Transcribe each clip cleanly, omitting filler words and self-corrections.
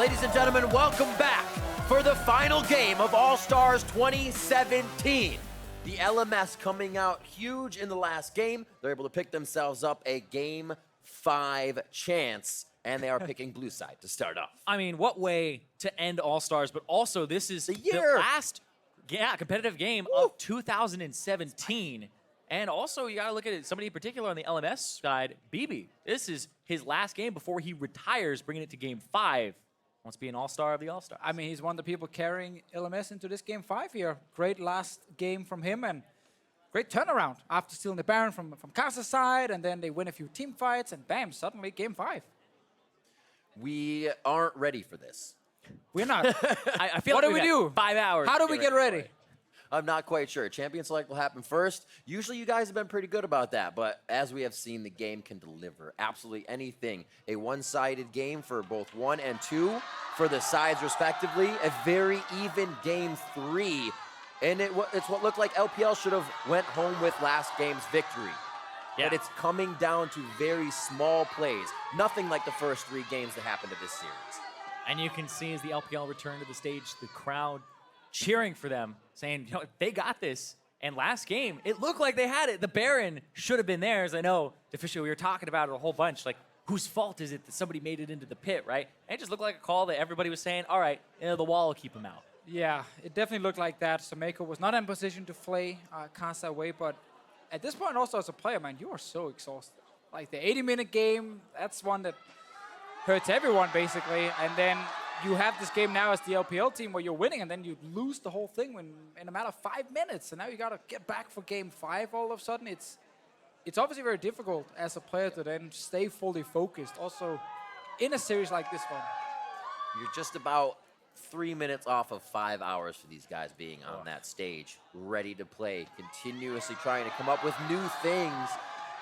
Ladies and gentlemen, welcome back for the final game of All-Stars 2017. The LMS coming out huge in the last game. They're able to pick themselves up a Game 5 chance, and they are picking blue side to start off. I mean, what way to end All-Stars, but also this is the last competitive game of 2017. And also, you got to look at it, somebody in particular on the LMS side, Bebe. This is his last game before he retires, bringing it to Game 5. Wants to be an all-star of the all-stars. I mean, he's one of the people carrying LMS into this Game 5 here. Great last game from him and great turnaround after stealing the Baron from Karsa's side, and then they win a few team fights, and bam, suddenly Game 5. We aren't ready for this. We're not. I feel what like do we do? 5 hours. How do we get ready? I'm not quite sure. Champion select will happen first. Usually you guys have been pretty good about that, but as we have seen, the game can deliver absolutely anything. A one-sided game for both 1 and 2 for the sides respectively. A very even Game 3. And it's what looked like LPL should have went home with last game's victory. Yeah. But it's coming down to very small plays. Nothing like the first 3 games that happened to this series. And you can see as the LPL return to the stage, the crowd cheering for them, saying, you know, they got this. And last game, it looked like they had it. The Baron should have been theirs. I know, officially, we were talking about it a whole bunch. Like, whose fault is it that somebody made it into the pit, right? And it just looked like a call that everybody was saying, all right, you know, the wall will keep him out. Yeah, it definitely looked like that. So Meiko was not in position to flay Karsa away, but at this point also as a player, man, you are so exhausted. Like the 80-minute game, that's one that hurts everyone basically. And then you have this game now as the LPL team where you're winning, and then you lose the whole thing in a matter of 5 minutes. And now you got to get back for Game 5 all of a sudden. It's obviously very difficult as a player to then stay fully focused. Also, in a series like this one. You're just about 3 minutes off of 5 hours for these guys being on that stage, ready to play, continuously trying to come up with new things.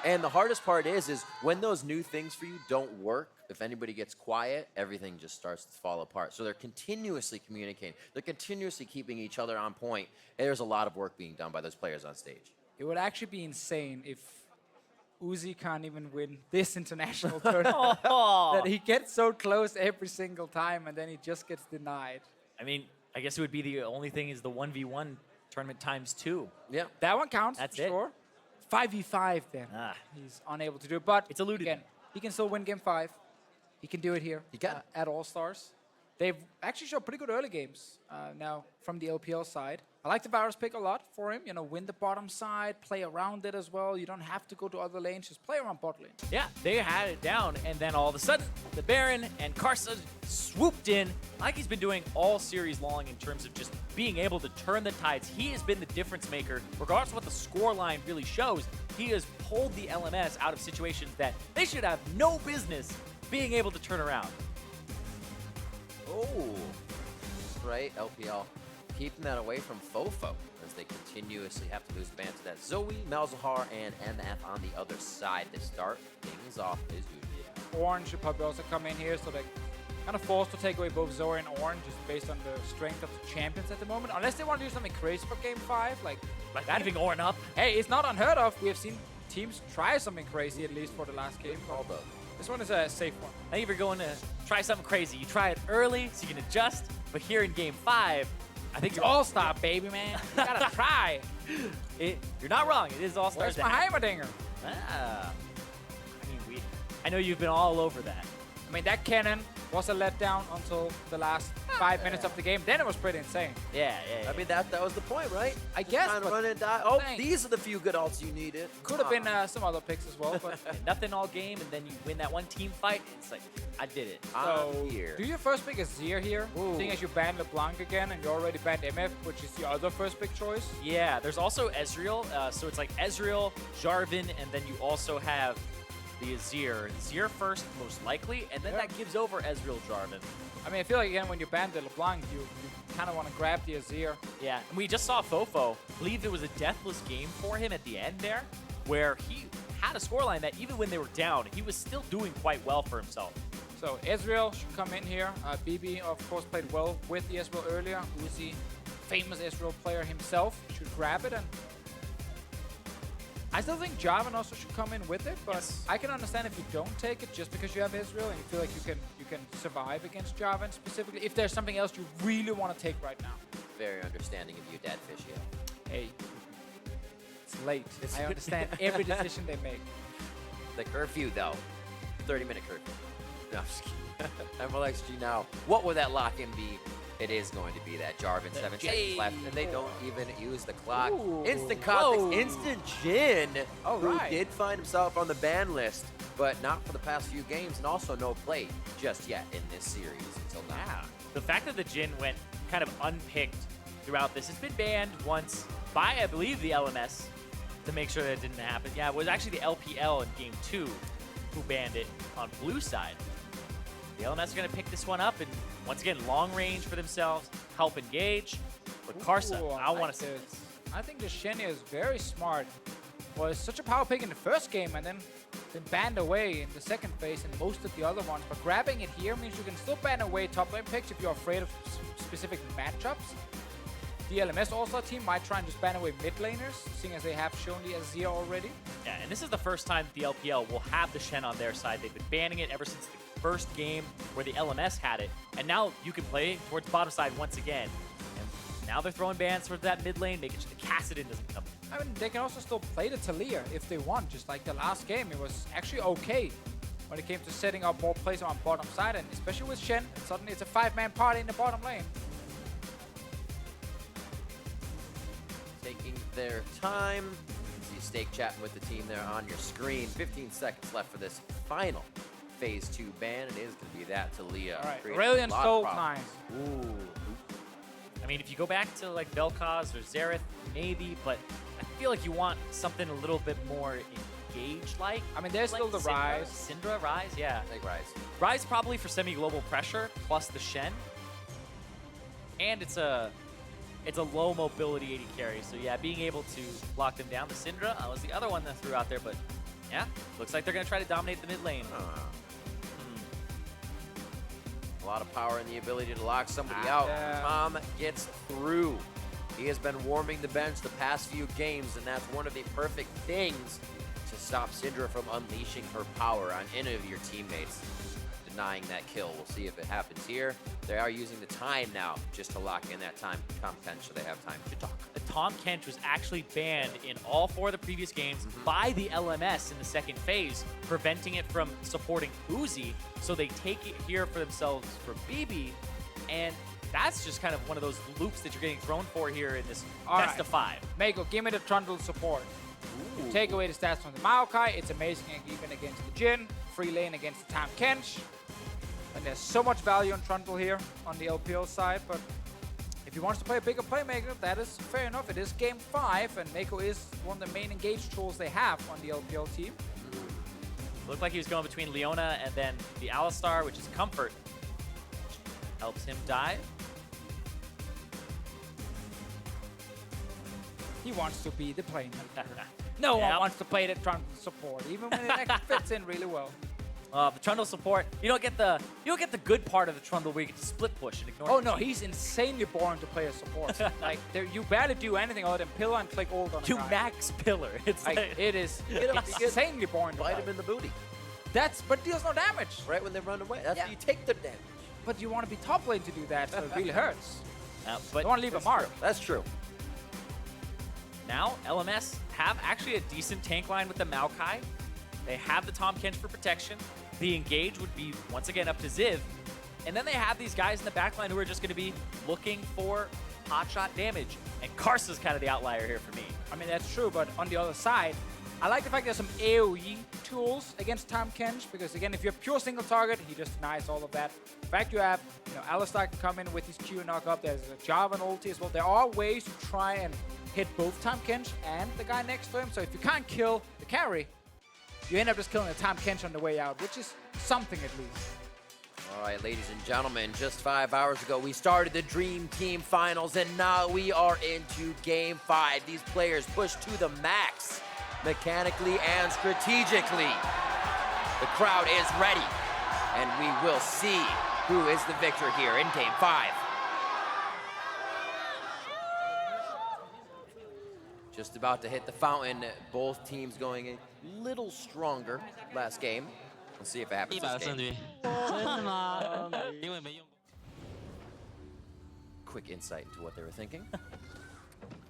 And the hardest part is when those new things for you don't work, if anybody gets quiet, everything just starts to fall apart. So they're continuously communicating. They're continuously keeping each other on point. And there's a lot of work being done by those players on stage. It would actually be insane if Uzi can't even win this international tournament. That he gets so close every single time and then he just gets denied. I mean, I guess it would be the only thing is the 1v1 tournament ×2. Yeah. That one counts, That's for it. sure. 5v5 then. He's unable to do it, but it's eluded. Again, he can still win Game 5. He can do it here at All-Stars. They've actually showed pretty good early games now from the LPL side. I like the Varus pick a lot for him. You know, win the bottom side, play around it as well. You don't have to go to other lanes, just play around bot lane. Yeah, they had it down, and then all of a sudden, the Baron and Karsa swooped in like he's been doing all series long in terms of just being able to turn the tides. He has been the difference maker. Regardless of what the scoreline really shows, he has pulled the LMS out of situations that they should have no business being able to turn around. Oh, right, LPL. Keeping that away from FoFo as they continuously have to lose the band to that. Zoe, Malzahar, and MF on the other side to start things off as usual. Orange should probably also come in here, so they're kind of forced to take away both Zoe and Orange just based on the strength of the champions at the moment. Unless they want to do something crazy for Game 5, like that. Leaving Orange up. Hey, it's not unheard of. We have seen teams try something crazy at least for the last game. Although this one is a safe one. I think if you're going to try something crazy, you try it early so you can adjust. But here in Game 5, I think it's All-Star, baby, man. You gotta try. You're not wrong. It is All-Stars. Where's my Heimerdinger? I mean, I know you've been all over that. I mean, that cannon was a letdown until the last 5 minutes of the game. Then it was pretty insane. Yeah. I mean, that was the point, right? I guess. Trying to run and die. Oh, these are the few good ults you needed. Could have been some other picks as well, but nothing all game, and then you win that one team fight. It's like, I did it. So, do you first pick Azir here? Seeing as you banned LeBlanc again, and you already banned MF, which is your other first pick choice? Yeah, there's also Ezreal. So it's like Ezreal, Jarvan, and then you also have the Azir. Azir first, most likely, and then that gives over Ezreal, Jarvan. I mean, I feel like, again, when you ban the LeBlanc, you kind of want to grab the Azir. Yeah, and we just saw FoFo. I believe there was a deathless game for him at the end there, where he had a scoreline that even when they were down, he was still doing quite well for himself. So Ezreal should come in here. Bebe, of course, played well with the Ezreal earlier. Uzi, famous Ezreal player himself, should grab it. And I still think Jarvan also should come in with it, but Yes. I can understand if you don't take it just because you have Ezreal and you feel like you can survive against Jarvan specifically. If there's something else you really want to take right now. Very understanding of you, Dad Fishio. Hey, it's late. I understand every decision they make. The curfew, though. 30-minute curfew. No, I'm just kidding. Mlxg now. What would that lock-in be? It is going to be that Jarvan. 7 seconds left, and they don't even use the clock. Ooh. Instant Kha'Zix, Whoa. instant Jhin, All who right. did find himself on the ban list, but not for the past few games, and also no play just yet in this series until now. Yeah. The fact that the Jhin went kind of unpicked throughout this, it's been banned once by, I believe, the LMS to make sure that it didn't happen. Yeah, it was actually the LPL in Game 2 who banned it on blue side. The LMS are going to pick this one up and, once again, long range for themselves, help engage. But Karsa, Ooh, I want to see this. I think the Shen is very smart. Was such a power pick in the first game and then banned away in the second phase and most of the other ones. But grabbing it here means you can still ban away top lane picks if you're afraid of specific matchups. The LMS All-Star team might try and just ban away mid laners, seeing as they have shown the Azir already. Yeah, and this is the first time the LPL will have the Shen on their side. They've been banning it ever since the first game where the LMS had it. And now you can play towards the bottom side once again. And now they're throwing bans towards that mid lane, making sure the Kassadin doesn't come in. I mean, they can also still play the Talia if they want, just like the last game. It was actually okay when it came to setting up more plays on bottom side, and especially with Shen, suddenly it's a 5-man party in the bottom lane. Taking their time. You see Stake chatting with the team there on your screen. 15 seconds left for this final Phase 2 ban. It is going to be that Talia. All right, Creating Aurelion a lot of Soul problems. Time. Ooh. I mean, if you go back to like Vel'Koz or Xerath, maybe, but I feel like you want something a little bit more engaged-like. I mean, there's like still the Syndra, Rise. Syndra, Rise, yeah. Big Rise. Rise probably for semi-global pressure, plus the Shen. And it's a low mobility AD carry, so yeah, being able to lock them down. The Syndra was the other one that threw out there, but yeah, looks like they're going to try to dominate the mid lane. A lot of power in the ability to lock somebody out. Yeah. Tahm gets through. He has been warming the bench the past few games, and that's one of the perfect things to stop Syndra from unleashing her power on any of your teammates. Denying that kill. We'll see if it happens here. They are using the time now just to lock in that time. Tahm Kench, so they have time to talk. Tahm Kench was actually banned in all 4 of the previous games by the LMS in the second phase, preventing it from supporting Uzi, so they take it here for themselves for Bebe, and that's just kind of one of those loops that you're getting thrown for here in this best of 5. Meiko, give me the Trundle support. You take away the stats from the Maokai, it's amazing even against the Jhin, free lane against the Tahm Kench. And there's so much value on Trundle here on the LPL side, but if he wants to play a bigger playmaker, that is fair enough. It is game 5, and Meiko is one of the main engaged tools they have on the LPL team. Looked like he was going between Leona and then the Alistar, which is comfort. Helps him dive. He wants to be the playmaker. No one wants to play the Trundle support, even when it actually fits in really well. The Trundle support, you don't get the good part of the Trundle where you get to split push and ignore. Oh the no, team. he's insanely boring to play as support. Like you barely do anything other than pillar and click ult on a You guy. max pillar. It's Like, like, it is insanely boring to Bite play. him in the booty. But deals no damage. Right when they run away. That's Yeah. when you take the damage. But you want to be top lane to do that, so it really hurts. but You want to leave a mark. That's true. now LMS have actually a decent tank line with the Maokai. They have the Tahm Kench for protection. The engage would be once again up to Ziv. And then they have these guys in the backline who are just going to be looking for hotshot damage. And Karsa's kind of the outlier here for me. I mean, that's true, but on the other side, I like the fact there's some AoE tools against Tahm Kench, because again, if you're pure single target, he just denies all of that. In fact, you have, Alistar can come in with his Q knock up. There's a Jarvan ulti as well. There are ways to try and hit both Tahm Kench and the guy next to him. So if you can't kill the carry, you end up just killing the Tahm Kench on the way out, which is something at least. All right, ladies and gentlemen, just 5 hours ago, we started the Dream Team Finals, and now we are into Game 5. These players pushed to the max, mechanically and strategically. The crowd is ready, and we will see who is the victor here in Game 5. just about to hit the fountain. Both teams going a little stronger last game. We'll see if it happens 100% this 胜 game. 率，真的吗？因为没用过。 Quick insight into what they were thinking.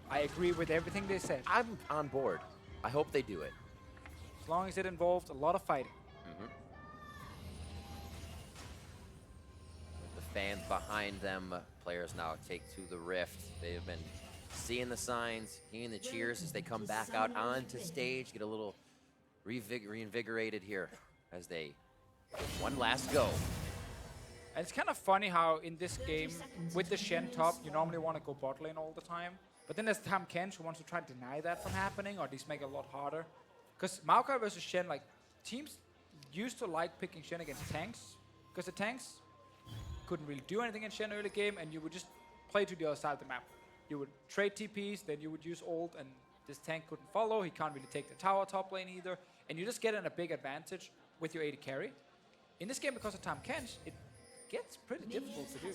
I agree with everything they said. I'm on board. I hope they do it. As long as it involved a lot of fighting. With the fans behind them, players now take to the rift. They've been seeing the signs, hearing the cheers as they come back out onto stage, get a little reinvigorated here as they get one last go. And it's kind of funny how in this game, with the Shen top, you normally want to go bot lane all the time. But then there's Tahm Kench who wants to try to deny that from happening, or at least make it a lot harder. Because Maokai versus Shen, like, teams used to like picking Shen against tanks, because the tanks couldn't really do anything in Shen early game, and you would just play to the other side of the map. You would trade TPs, then you would use ult, and this tank couldn't follow. He can't really take the tower top lane either. And you just get in a big advantage with your AD carry. In this game, because of Tahm Kench, it gets pretty difficult to do.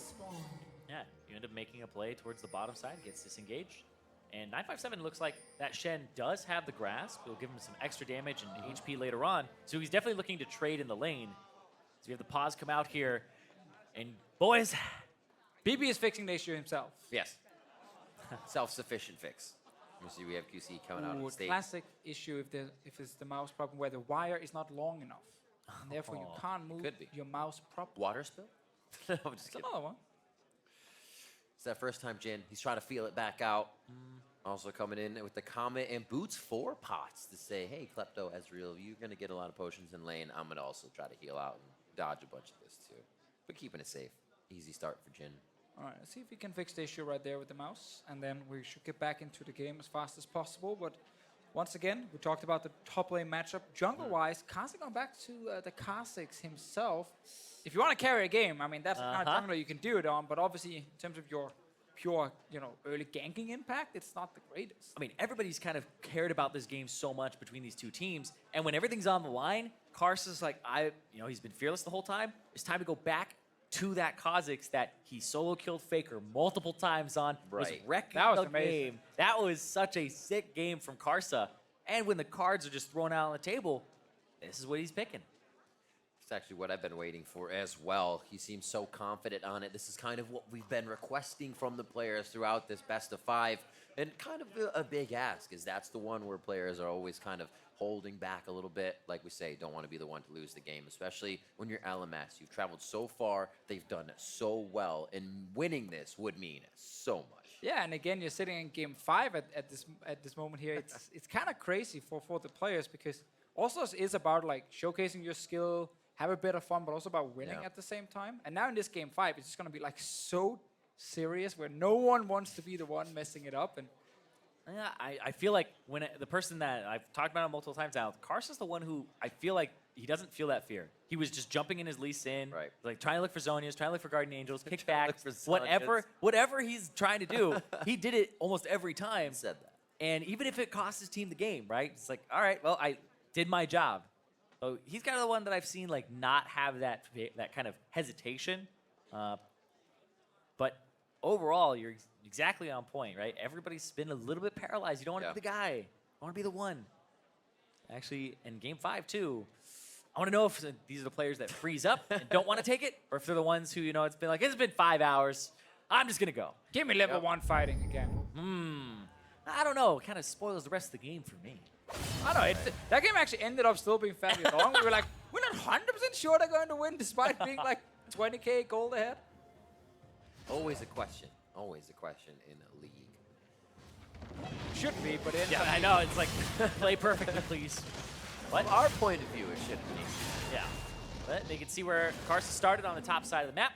Yeah, you end up making a play towards the bottom side, gets disengaged. And 957 looks like that Shen does have the grasp. It'll give him some extra damage and HP later on. So he's definitely looking to trade in the lane. So we have the pause come out here. And boys, Bebe is fixing the issue himself. Yes. Self-sufficient fix. You see we have QC coming out on the stage. Classic issue if it's the mouse problem where the wire is not long enough. And therefore you can't move Could be. your mouse properly. Water spill? No, I'm just It's kidding. another one. It's that first time Jhin. He's trying to feel it back out. Also coming in with the comment and boots 4 pots to say, hey, Klepto Ezreal, you're going to get a lot of potions in lane. I'm going to also try to heal out and dodge a bunch of this too. But keeping it safe. Easy start for Jhin. All right, let's see if we can fix the issue right there with the mouse. And then we should get back into the game as fast as possible. But once again, we talked about the top lane matchup. Jungle-wise, Karsa going back to the Kha'Zix himself. If you want to carry a game, I mean, that's the kind of jungler you can do it on. But obviously, in terms of your pure, early ganking impact, it's not the greatest. I mean, everybody's kind of cared about this game so much between these two teams. And when everything's on the line, Karsa's like, he's been fearless the whole time. It's time to go back to that Kha'Zix that he solo killed FLICKR multiple times on. Was Right. wrecking That was the amazing. game. That was such a sick game from Karsa. And when the cards are just thrown out on the table, this is what he's picking. It's actually what I've been waiting for as well. He seems so confident on it. This is kind of what we've been requesting from the players throughout this best of 5. And kind of a big ask, is that's the one where players are always kind of holding back a little bit. Like we say, don't want to be the one to lose the game, especially when you're LMS. You've traveled so far, they've done so well, and winning this would mean so much. Yeah, and again, you're sitting in game 5 at this moment here. It's kind of crazy for the players, because also is about like showcasing your skill, have a bit of fun, but also about winning at the same time. And now in this game 5, it's just going to be like so serious, where no one wants to be the one messing it up. And Yeah, I feel like when the person that I've talked about it multiple times now, Karsa's the one who I feel like he doesn't feel that fear. He was just jumping in his Lee Sin, Right. like trying to look for Zonias, trying to look for Guardian Angels, kick Trying to back, look for Zonias. whatever he's trying to do, he did it almost every time. Said that. And even if it cost his team the game, right? It's like, all right, well, I did my job. So he's kind of the one that I've seen like not have that kind of hesitation. But overall, you're exactly on point, right? Everybody's been a little bit paralyzed. You don't want to be the guy. You want to be the one. Actually, in game 5 too, I want to know if these are the players that freeze up and don't want to take it, or if they're the ones who, it's been like, it's been 5 hours. I'm just going to go. give me level 1 fighting again. I don't know. It kind of spoils the rest of the game for me. I don't know. That game actually ended up still being fairly long. We were like, we're not 100% sure they're going to win, despite being like 20k gold ahead. Always a question. Always a question in a league. Should be, but Yeah, I know. It's like, play perfectly, please. What? From our point of view, it shouldn't be. Yeah. But they can see where Karsa started on the top side of the map.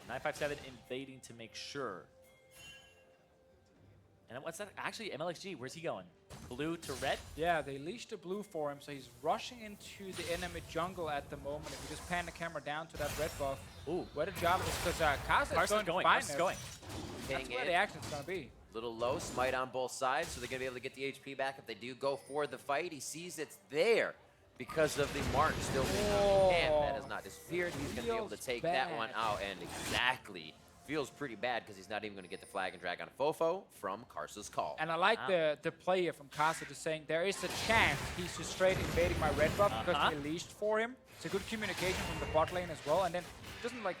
957 invading to make sure. And what's that? Actually, Mlxg, where's he going? Blue to red? Yeah, they leashed the blue for him, so he's rushing into the enemy jungle at the moment. If you just pan the camera down to that red buff, Ooh. where the job is, because Karsa is going. Karsa's going. That's Hitting where it. the action's going to be. Little low, smite on both sides, so they're going to be able to get the HP back if they do go for the fight. He sees it's there because of the mark still being on his hand. That has not disappeared. He's going to be able to Feels take that one bad. out, and exactly feels pretty bad because he's not even going to get the flag and drag on FoFo from Karsa's call. And I like the play here from Karsa just saying there is a chance he's just straight invading my red buff because we leashed for him. It's a good communication from the bot lane as well. And then doesn't like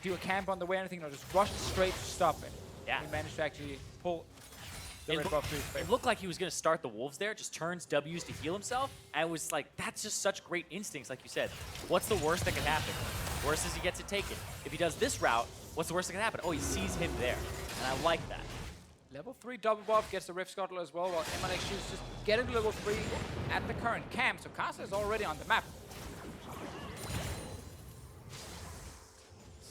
do a camp on the way or anything, no, just rush straight to stop it. Yeah. He managed to actually pull the red buff to his face. It looked like he was going to start the Wolves there, just turns W's to heal himself. And it was like, that's just such great instincts, like you said. What's the worst that can happen? Worst is he gets it taken. If he does this route, what's the worst that can happen? Oh, he sees him there. And I like that. Level 3 double buff gets the Rift Scuttle as well, while Mlxg is just getting to level 3 at the current camp. So Karsa is already on the map.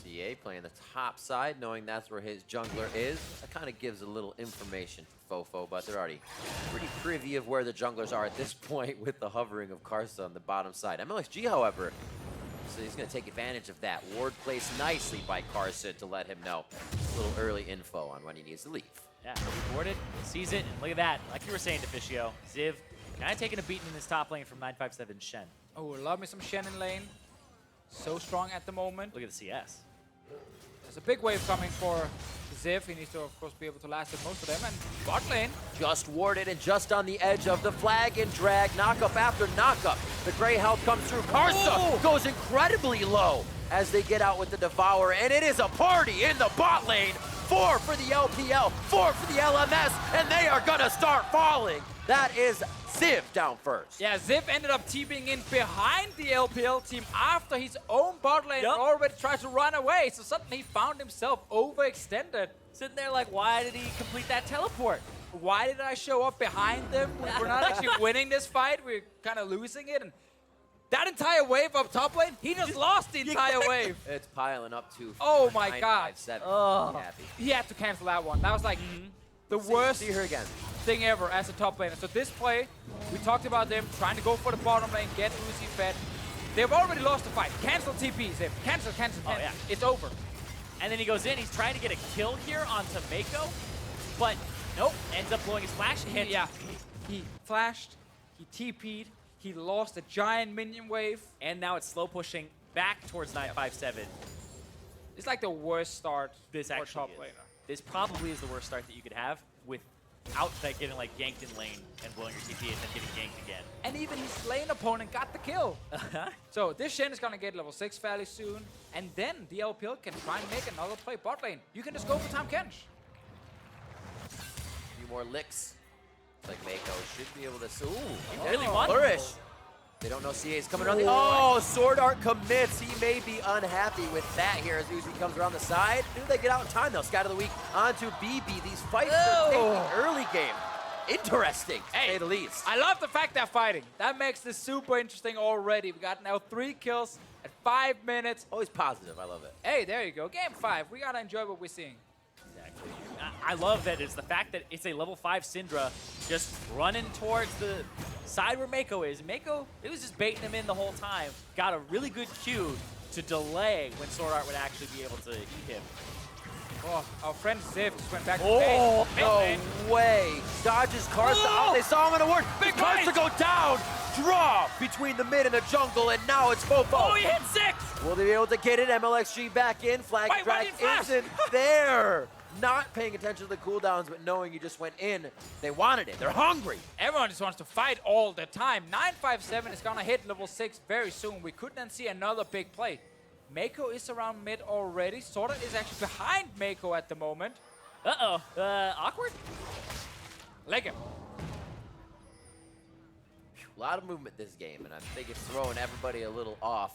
Xiye playing the top side, knowing that's where his jungler is. That kind of gives a little information to FoFo, but they're already pretty privy of where the junglers are at this point with the hovering of Karsa on the bottom side. Mlxg, however, so he's going to take advantage of that. Ward placed nicely by Karsa to let him know a little early info on when he needs to leave. Yeah, he boarded, sees it, and look at that. Like you were saying, Deficio, Ziv kind of taking a beating in this top lane from 957 Shen. Oh, love me some Shen in lane. So strong at the moment. Look at the CS. There's a big wave coming for Ziv. He needs to, of course, be able to last at most of them. And bot lane. Just warded and just on the edge of the flag and drag. Knockup after knockup. The gray health comes through. Karsa goes incredibly low as they get out with the Devourer. And it is a party in the bot lane. 4 for the LPL, 4 for the LMS, and they are gonna start falling. That is Ziv down first. Yeah, Ziv ended up TPing in behind the LPL team after his own bot lane already tried to run away. So suddenly he found himself overextended. Sitting there like, why did he complete that teleport? Why did I show up behind them? We're not actually winning this fight. We're kind of losing it. And that entire wave up top lane, he just lost the entire wave. It's piling up to Oh my god. 957. Oh. Happy. He had to cancel that one. That was like the worst See her again. thing ever as a top laner. So this play, we talked about them trying to go for the bottom lane, get Uzi fed. They've already lost the fight. Cancel TP, Ziv. Cancel. Oh, yeah. It's over. And then he goes in, he's trying to get a kill here onto Meiko, but nope, ends up blowing his flash hit. Yeah, he flashed, he TP'd, he lost a giant minion wave. And now it's slow pushing back towards 957. It's like the worst start This for actually top is. laner. This probably is the worst start that you could have without that getting like ganked in lane and blowing your TP and then getting ganked again. And even his lane opponent got the kill. So this Shen is gonna get level 6 fairly soon. And then the LPL can try and make another play bot lane. You can just go for Tahm Kench. A few more licks. It's like Meiko should be able to. Ooh, really won. flourish. They don't know Xiye is coming around the. Oh, SwordArt commits. He may be unhappy with that here as Uzi comes around the side. Do they get out in time though? Scout of the week onto Bebe. These fights are taking early game. Interesting, to say the least. I love the fact they're fighting. That makes this super interesting already. We got now 3 kills at 5 minutes. Always positive. I love it. Hey, there you go. Game 5. We gotta enjoy what we're seeing. Exactly. I love that it's the fact that it's a level 5 Syndra just running towards the side where Meiko is. Meiko, it was just baiting him in the whole time. Got a really good cue to delay when SwordArt would actually be able to eat him. Oh, our friend Ziv just went back to Oh, base. no way. Dodges Karsa. Oh, they saw him in a ward. Big Karsa fight. go down. Draw between the mid and the jungle, and now it's FoFo. Oh, he hit 6! Will they be able to get it? Mlxg back in. Flag Wait, drag why did he flash? isn't there. Not paying attention to the cooldowns, but knowing you just went in. They wanted it. They're hungry. Everyone just wants to fight all the time. 957 is gonna hit level 6 very soon. We could then see another big play. Meiko is around mid already. SwordArt is actually behind Meiko at the moment. Uh-oh. Awkward? Like him. A lot of movement this game, and I think it's throwing everybody a little off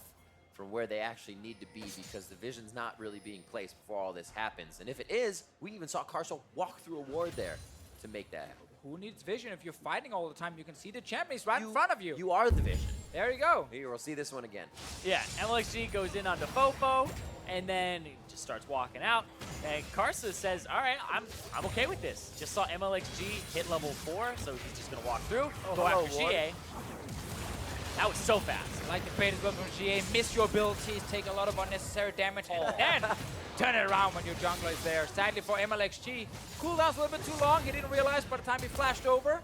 from where they actually need to be because the vision's not really being placed before all this happens. And if it is, we even saw Karsa walk through a ward there to make that happen. Who needs vision? If you're fighting all the time, you can see the champions right in front of you. You are the vision. There you go. Here, we'll see this one again. Yeah, Mlxg goes in onto FoFo, and then he just starts walking out. And Karsa says, all right, I'm okay with this. Just saw Mlxg hit level 4, so he's just going to walk through, go hello, after Ward. Xiye. That was so fast. Like the bait as well from Xiye. Miss your abilities, take a lot of unnecessary damage, and then turn it around when your jungler is there. Sadly for Mlxg, cooldown's a little bit too long. He didn't realize by the time he flashed over.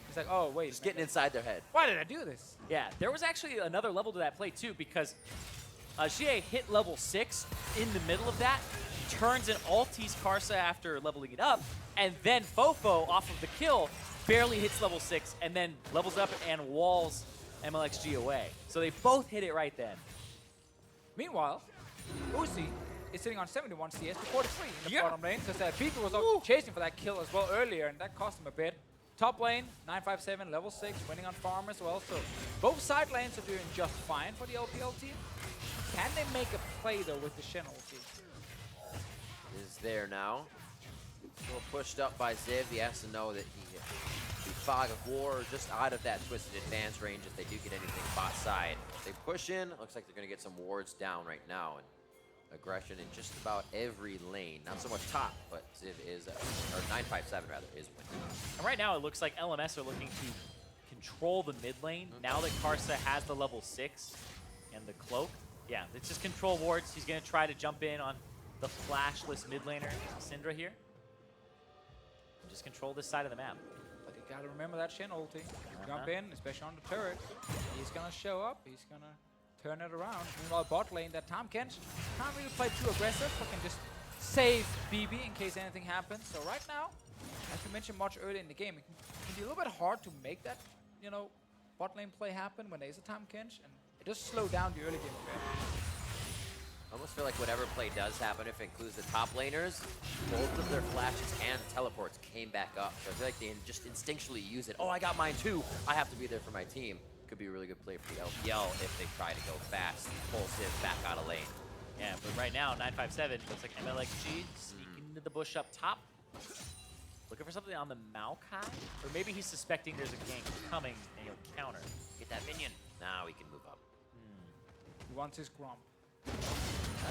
He's like, oh, wait. Just getting inside their head. Why did I do this? Yeah, there was actually another level to that play, too, because Xiye hit level 6 in the middle of that. turns and ulties Karsa after leveling it up, and then FoFo off of the kill barely hits level 6 and then levels up and walls Mlxg away. So they both hit it right then. Meanwhile, Uzi is sitting on 71 CS to 43 in the Yeah. bottom lane, because Bebe was also chasing for that kill as well earlier, and that cost him a bit. Top lane, 957, level 6, winning on farm as well. So both side lanes are doing just fine for the LPL team. Can they make a play, though, with the Shen ulti? Is there now. A little pushed up by Ziv. He has to know that the Fog of War just out of that Twisted Advance range if they do get anything bot side. They push in. Looks like they're going to get some wards down right now. And aggression in just about every lane. Not so much top, but Ziv is, or 957 rather, is winning. And right now it looks like LMS are looking to control the mid lane. Now that Karsa has the level 6 and the cloak. Yeah, it's just control wards. He's going to try to jump in on the flashless mid laner, Syndra here. And just control this side of the map. But you gotta remember that Shen ulti. Jump in, especially on the turret. He's gonna show up. He's gonna turn it around. Meanwhile, bot lane, that Tahm Kench can't really play too aggressive, but can just save Bebe in case anything happens. So right now, as you mentioned much earlier in the game, it can be a little bit hard to make that, you know, bot lane play happen when there's a Tahm Kench, and it does slow down the early game a bit. I almost feel like whatever play does happen, if it includes the top laners, both of their flashes and teleports came back up. So I feel like they just instinctually use it. Oh, I got mine too. I have to be there for my team. Could be a really good play for the LPL if they try to go fast, pull Civ back out of lane. Yeah, but right now, 957 looks like Mlxg sneaking into the bush up top. Looking for something on the Maokai? Or maybe he's suspecting there's a gank coming and he'll counter. Get that minion. Now he can move up. He wants his Grump.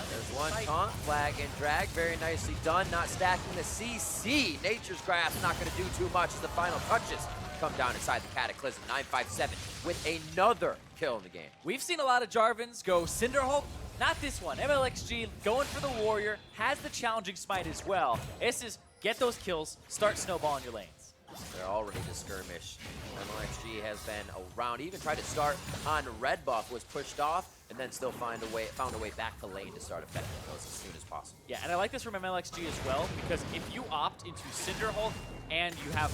There's one taunt, flag and drag, very nicely done, not stacking the CC. Nature's Grasp not going to do too much as the final touches come down inside the Cataclysm. 957 with another kill in the game. We've seen a lot of Jarvans go Cinder Hulk. Not this one. Mlxg going for the Warrior, has the challenging smite as well. This is get those kills, start snowballing your lanes. They're all ready to skirmish. Mlxg has been around, even tried to start on red buff, was pushed off, and then still found a way back to lane to start affecting those as soon as possible. Yeah, and I like this from Mlxg as well, because if you opt into Cinder Hulk and you have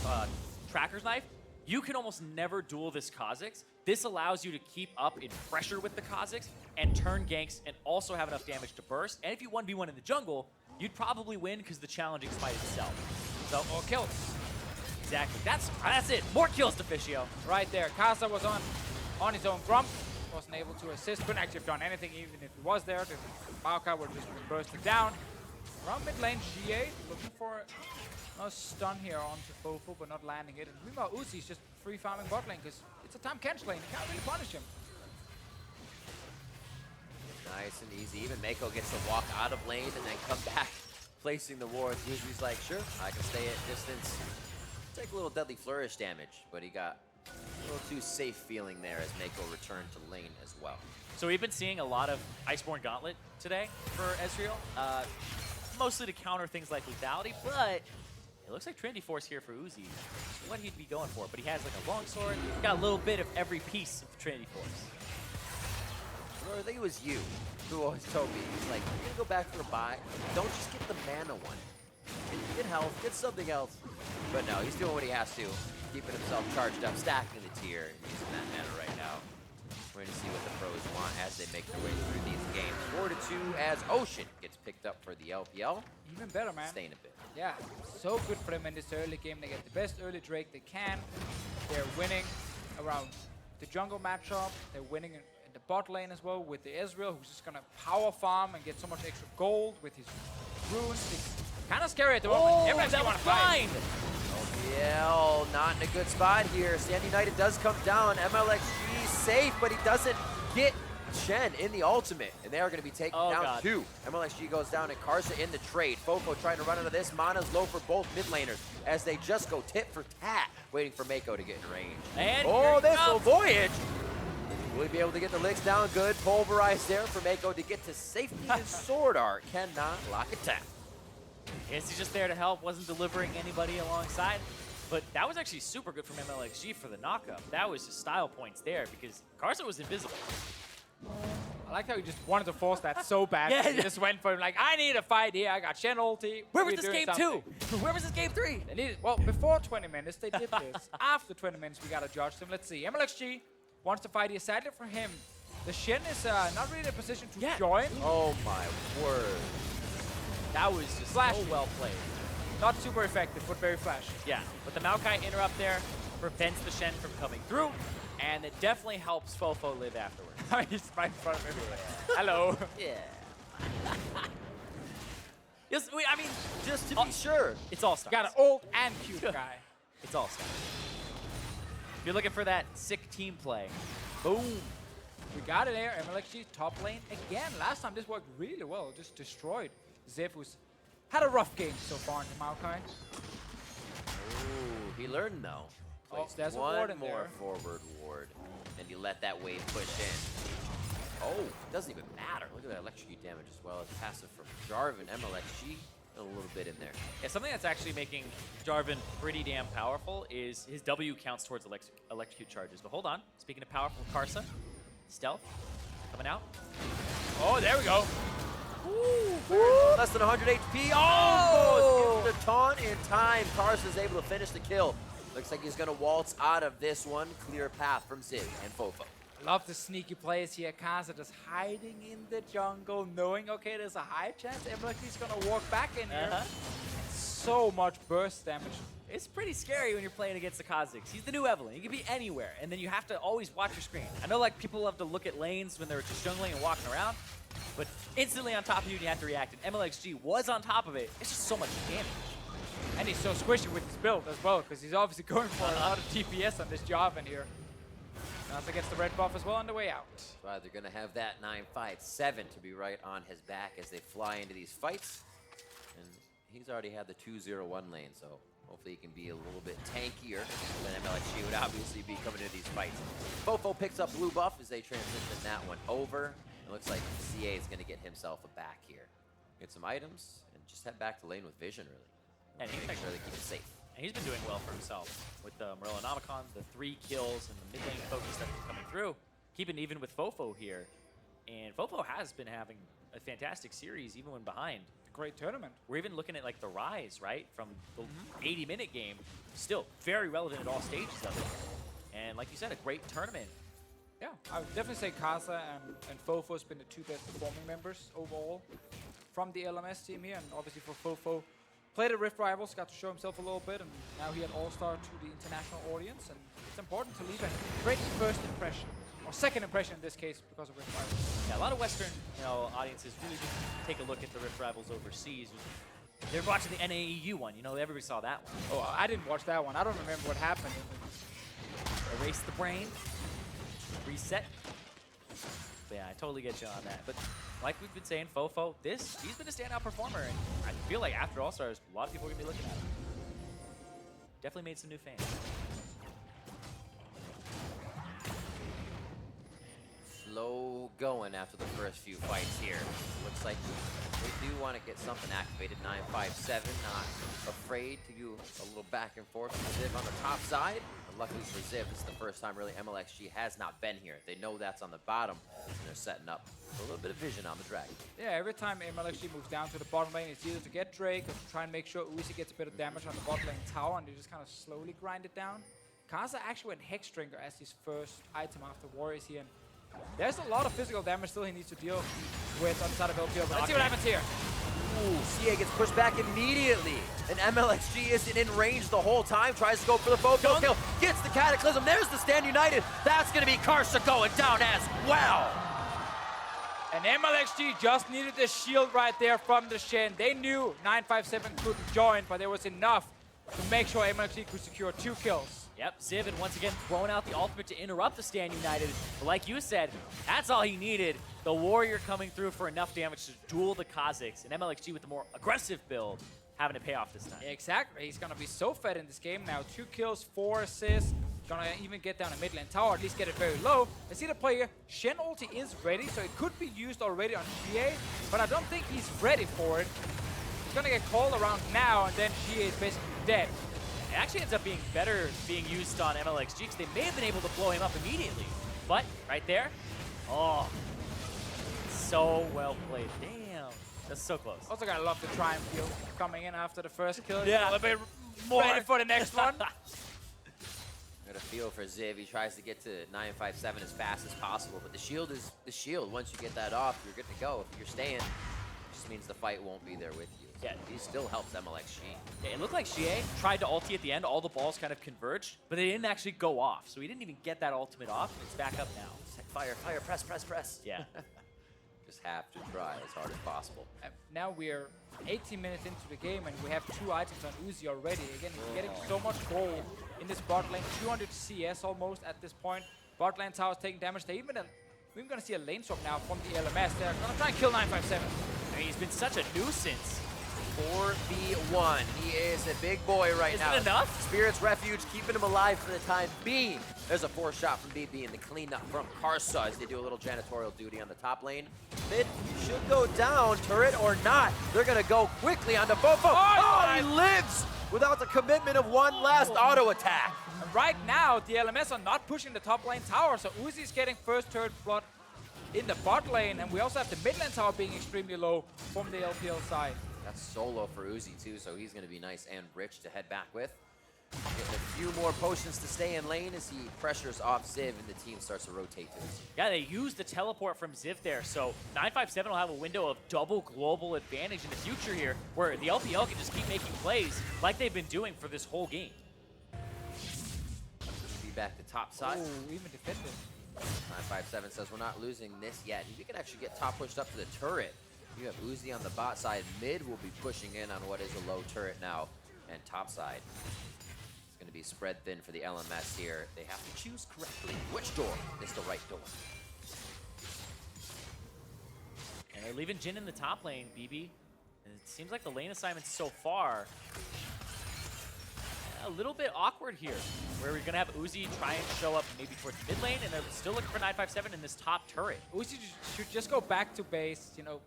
Tracker's Knife, you can almost never duel this Kha'Zix. This allows you to keep up in pressure with the Kha'Zix and turn ganks and also have enough damage to burst. And if you 1v1 in the jungle, you'd probably win because the challenging smite itself. So, Or kills. Exactly. That's it. More kills to Fishio. Right there. Karsa was on his own Grump. Wasn't able to assist. Couldn't actually have done anything even if he was there. The Maokai would have just been bursted down. Around mid lane, Xiye looking for a stun here onto FoFo, but not landing it. And meanwhile, Uzi's just free farming bot lane because it's a Tahm Kench lane. You can't really punish him. Nice and easy. Even Meiko gets to walk out of lane and then come back, placing the wards. Uzi's like, sure, I can stay at distance. Take a little deadly flourish damage, but he got a little too safe feeling there as Meiko returned to lane as well. So we've been seeing a lot of Iceborne Gauntlet today for Ezreal, mostly to counter things like lethality, but it looks like Trinity Force here for Uzi. That's what he'd be going for, but he has like a longsword. Got a little bit of every piece of Trinity Force. Well, I think it was you who always told me, he's like, you're gonna go back for a buy, don't just get the mana one. Get health, get something else. But no, he's doing what he has to, keeping himself charged up, stacking the tier, and using that mana right now. We're going to see what the pros want as they make their way through these games. 4-2 as Ocean gets picked up for the LPL. Even better, man. Staying a bit. Yeah, so good for them in this early game. They get the best early Drake they can. They're winning around the jungle matchup. They're winning in the bot lane as well with the Ezreal, who's just going to power farm and get so much extra gold with his runes. It's kind of scary at the moment. Oh, Everyone's that was blind! LPL not in a good spot here. Stand United does come down. Mlxg safe, but he doesn't get Shen in the ultimate, and they are going to be taken down too. Mlxg goes down, and Karsa in the trade. FoFo trying to run out of this. Mana's low for both mid laners as they just go tit for tat, waiting for Meiko to get in range. And oh, this will voyage. Will he be able to get the licks down? Good. Pulverized there for Meiko to get to safety. And SwordArt cannot lock it down. Yes, he's just there to help, wasn't delivering anybody alongside. But that was actually super good from Mlxg for the knockup. That was just style points there because Karsa was invisible. I like how he just wanted to force that so bad. Yeah. He just went for him like, I need a fight here. I got Shen ulti. Where was We're this doing game something. 2? Where was this game 3? They needed, well, before 20 minutes, they did this. After 20 minutes, we got to judge them. Let's see. Mlxg wants to fight here. Sadly for him, the Shen is not really in a position to join. Oh my word. That was just Flashy. so well played. Not super effective, but very flashy. Yeah, but the Maokai interrupt there prevents the Shen from coming through, and it definitely helps FoFo live afterwards. He's right in front of me. Hello. Yeah. Yes, I mean, Just to be sure. it's All-Stars. Got an old and cute guy. It's All-Stars. If you're looking for that sick team play, boom. We got it there. Mlxg top lane again. Last time this worked really well. Just destroyed Ziv, who's had a rough game so far in the Maokai. Ooh, he learned though. Oh, Placed there's a ward in one more there. forward ward, and you let that wave push in. Oh, it doesn't even matter. Look at that electrocute damage as well as passive from Jarvan. Mlxg a little bit in there. Yeah, something that's actually making Jarvan pretty damn powerful is his W counts towards electrocute charges. But hold on, speaking of powerful, Karsa, stealth, coming out. Oh, there we go. Less than 100 HP. Oh! Gets the taunt in time. Karsa's able to finish the kill. Looks like he's going to waltz out of this one. Clear path from Ziv and FoFo. Love the sneaky plays here. Karsa just hiding in the jungle, knowing, okay, there's a high chance Mlxg's going to walk back in here. So much burst damage. It's pretty scary when you're playing against the Kha'Zix. He's the new Evelyn. He can be anywhere, and then you have to always watch your screen. I know like people love to look at lanes when they're just jungling and walking around, but instantly on top of you, you have to react. And Mlxg was on top of it. It's just so much damage. And he's so squishy with his build as well, because he's obviously going for a lot of DPS on this Jarvan here. Karsa gets the red buff as well on the way out. So they're going to have that 9-5-7 to be right on his back as they fly into these fights. And he's already had the 2-0-1 lane, so hopefully he can be a little bit tankier than Mlxg would obviously be coming into these fights. FoFo picks up blue buff as they transition that one over. It looks like Xiye is going to get himself a back here. Get some items and just head back to lane with vision, really. And Make sure they keep it safe. And he's been doing well for himself with the Mrilinomicon, the 3 kills, and the mid lane focus that's coming through. Keeping even with FoFo here. And FoFo has been having a fantastic series even when behind. Great tournament. We're even looking at like the rise, right? From the 80-minute game. Still very relevant at all stages of it. And like you said, a great tournament. Yeah, I would definitely say Karsa and FoFo has been the 2 best performing members overall from the LMS team here. And obviously for FoFo, played at Rift Rivals, got to show himself a little bit, and now he had All-Star to the international audience. And it's important to leave a great first impression, or second impression in this case, because of Rift Rivals. Yeah, a lot of Western, audiences really just take a look at the Rift Rivals overseas. They're watching the NAEU one. Everybody saw that one. Oh, I didn't watch that one. I don't remember what happened. Erase the brain, reset. But yeah, I totally get you on that. But like we've been saying, FoFo, he's been a standout performer, and I feel like after All-Stars, a lot of people are going to be looking at him. Definitely made some new fans. Slow going after the first few fights here. Looks like we do want to get something activated. 9-5-7, not afraid to do a little back and forth with Ziv on the top side. But luckily for Ziv, it's the first time really Mlxg has not been here. They know that's on the bottom, and they're setting up for a little bit of vision on the dragon. Yeah, every time Mlxg moves down to the bottom lane, it's either to get Drake or to try and make sure Uzi gets a bit of damage on the bot lane tower, and they just kind of slowly grind it down. Karsa actually went Hexdrinker as his first item after Warriors here. And there's a lot of physical damage still he needs to deal with on the side of LPL, but let's see what happens here. Ooh, Xiye gets pushed back immediately. And Mlxg isn't in range the whole time. Tries to go for the FoFo kill. Gets the Cataclysm. There's the Stand United. That's going to be Karsa going down as well. And Mlxg just needed the shield right there from the Shen. They knew 957 couldn't join, but there was enough to make sure Mlxg could secure 2 kills. Yep, Ziv had once again thrown out the ultimate to interrupt the Stand United. But like you said, that's all he needed. The Warrior coming through for enough damage to duel the Kha'Zix. And Mlxg with the more aggressive build having to pay off this time. Exactly. He's going to be so fed in this game now. 2 kills, 4 assists. Going to even get down a mid lane tower, at least get it very low. Let's see the play here. Shen ulti is ready, so it could be used already on Xiye, but I don't think he's ready for it. He's going to get called around now, and then Xiye is basically dead. It actually ends up being better being used on Mlxg because they may have been able to blow him up immediately. But right there, oh, so well played. Damn. That's so close. Also gotta love the triumph field coming in after the first kill. Yeah. A little bit more ready for the next one. Got a feel for Ziv. He tries to get to 957 as fast as possible, but the shield is the shield. Once you get that off, you're good to go. If you're staying, it just means the fight won't be there with you. Yeah. He still helps Mlxg. Yeah, it looked like Xiye tried to ulti at the end. All the balls kind of converged, but they didn't actually go off. So he didn't even get that ultimate off, and it's back up now. It's like fire, fire, press, press, press. Yeah. Just have to try as hard as possible. Now we're 18 minutes into the game and we have 2 items on Uzi already. Again, he's getting so much gold in this bot lane. 200 CS almost at this point. Bot lane tower's taking damage. We're even gonna see a lane swap now from the LMS. They're gonna try and kill 957. I mean, he's been such a nuisance. 4v1. He is a big boy right now. Is it enough? Spirit's Refuge keeping him alive for the time being. There's a 4-shot from Bebe and the cleanup from Karsa as they do a little janitorial duty on the top lane. Mid should go down, turret or not. They're gonna go quickly onto FoFo. Oh, he lives without the commitment of one last auto attack. And right now, the LMS are not pushing the top lane tower, so Uzi's getting first turret blood in the bot lane, and we also have the mid lane tower being extremely low from the LPL side. That's solo for Uzi too, so he's gonna be nice and rich to head back with. Getting a few more potions to stay in lane as he pressures off Ziv and the team starts to rotate to Uzi. Yeah, they used the teleport from Ziv there, so 957 will have a window of double global advantage in the future here, where the LPL can just keep making plays like they've been doing for this whole game. Be back to top side. Oh, even defended. 957 says we're not losing this yet. You can actually get top pushed up to the turret. You have Uzi on the bot side. Mid will be pushing in on what is a low turret now. And top side is going to be spread thin for the LMS here. They have to choose correctly which door is the right door. And they're leaving Jhin in the top lane, Bebe. And it seems like the lane assignments so far a little bit awkward here, where we're gonna have Uzi try and show up maybe towards mid lane, and they're still looking for 957 in this top turret. Uzi should just go back to base, you know,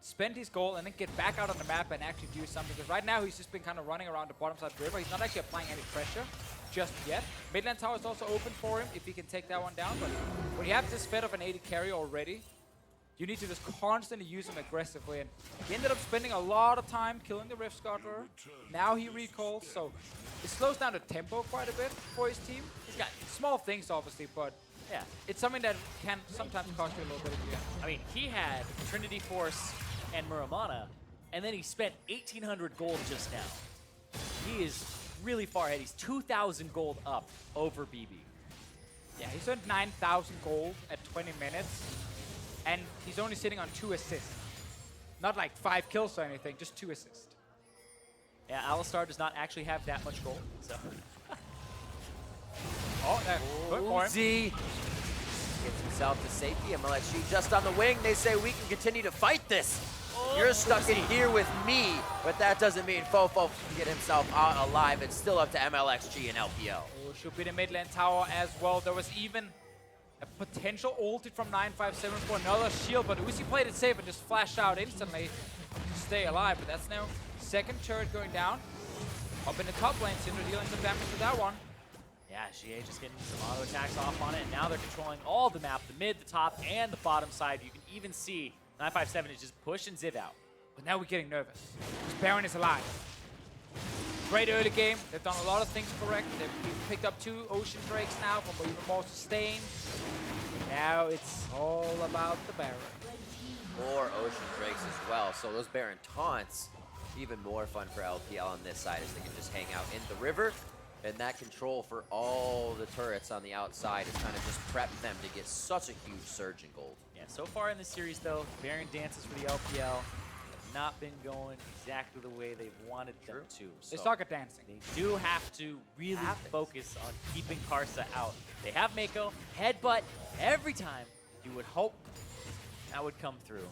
spend his gold, and then get back out on the map and actually do something. Because right now he's just been kind of running around the bottom side river. He's not actually applying any pressure just yet. Midland tower is also open for him if he can take that one down. But when you have this fed of an 80 carry already, you need to just constantly use him aggressively. And he ended up spending a lot of time killing the Rift Scuttler. Now he recalls, so it slows down the tempo quite a bit for his team. He's got small things, obviously, but yeah, it's something that can sometimes cost you a little bit of the end. I mean, he had Trinity Force and Muramana, and then he spent 1,800 gold just now. He is really far ahead. He's 2,000 gold up over Bebe. Yeah, he's earned 9,000 gold at 20 minutes, and he's only sitting on 2 assists. Not like 5 kills or anything, just 2 assists. Yeah, Alistar does not actually have that much gold, so. Oh, that good for him. Uzi gets himself to safety. Mlxg just on the wing. They say we can continue to fight this. You're stuck in here with me, but that doesn't mean FoFo can get himself out alive. It's still up to Mlxg and LPL. Oh, should be the mid lane tower as well. There was even a potential ulti from 957 for another shield, but Uzi played it safe and just flashed out instantly to stay alive. But that's now second turret going down. Up in the top lane, Syndra dealing some damage to that one. Yeah, Xiye just getting some auto attacks off on it, and now they're controlling all the map, the mid, the top, and the bottom side. You can even see 957 is just pushing Ziv out. But now we're getting nervous. This Baron is alive. Great early game. They've done a lot of things correct. They've picked up 2 Ocean Drakes now from even more sustain. Now it's all about the Baron. More Ocean Drakes as well. So those Baron taunts, even more fun for LPL on this side as they can just hang out in the river. And that control for all the turrets on the outside has kind of just prepped them to get such a huge surge in gold. Yeah, so far in this series, though, Baron dances for the LPL have not been going exactly the way they've wanted them to. They So suck at dancing. they do have to really focus on keeping Karsa out. They have Meiko, headbutt every time. You would hope that would come through.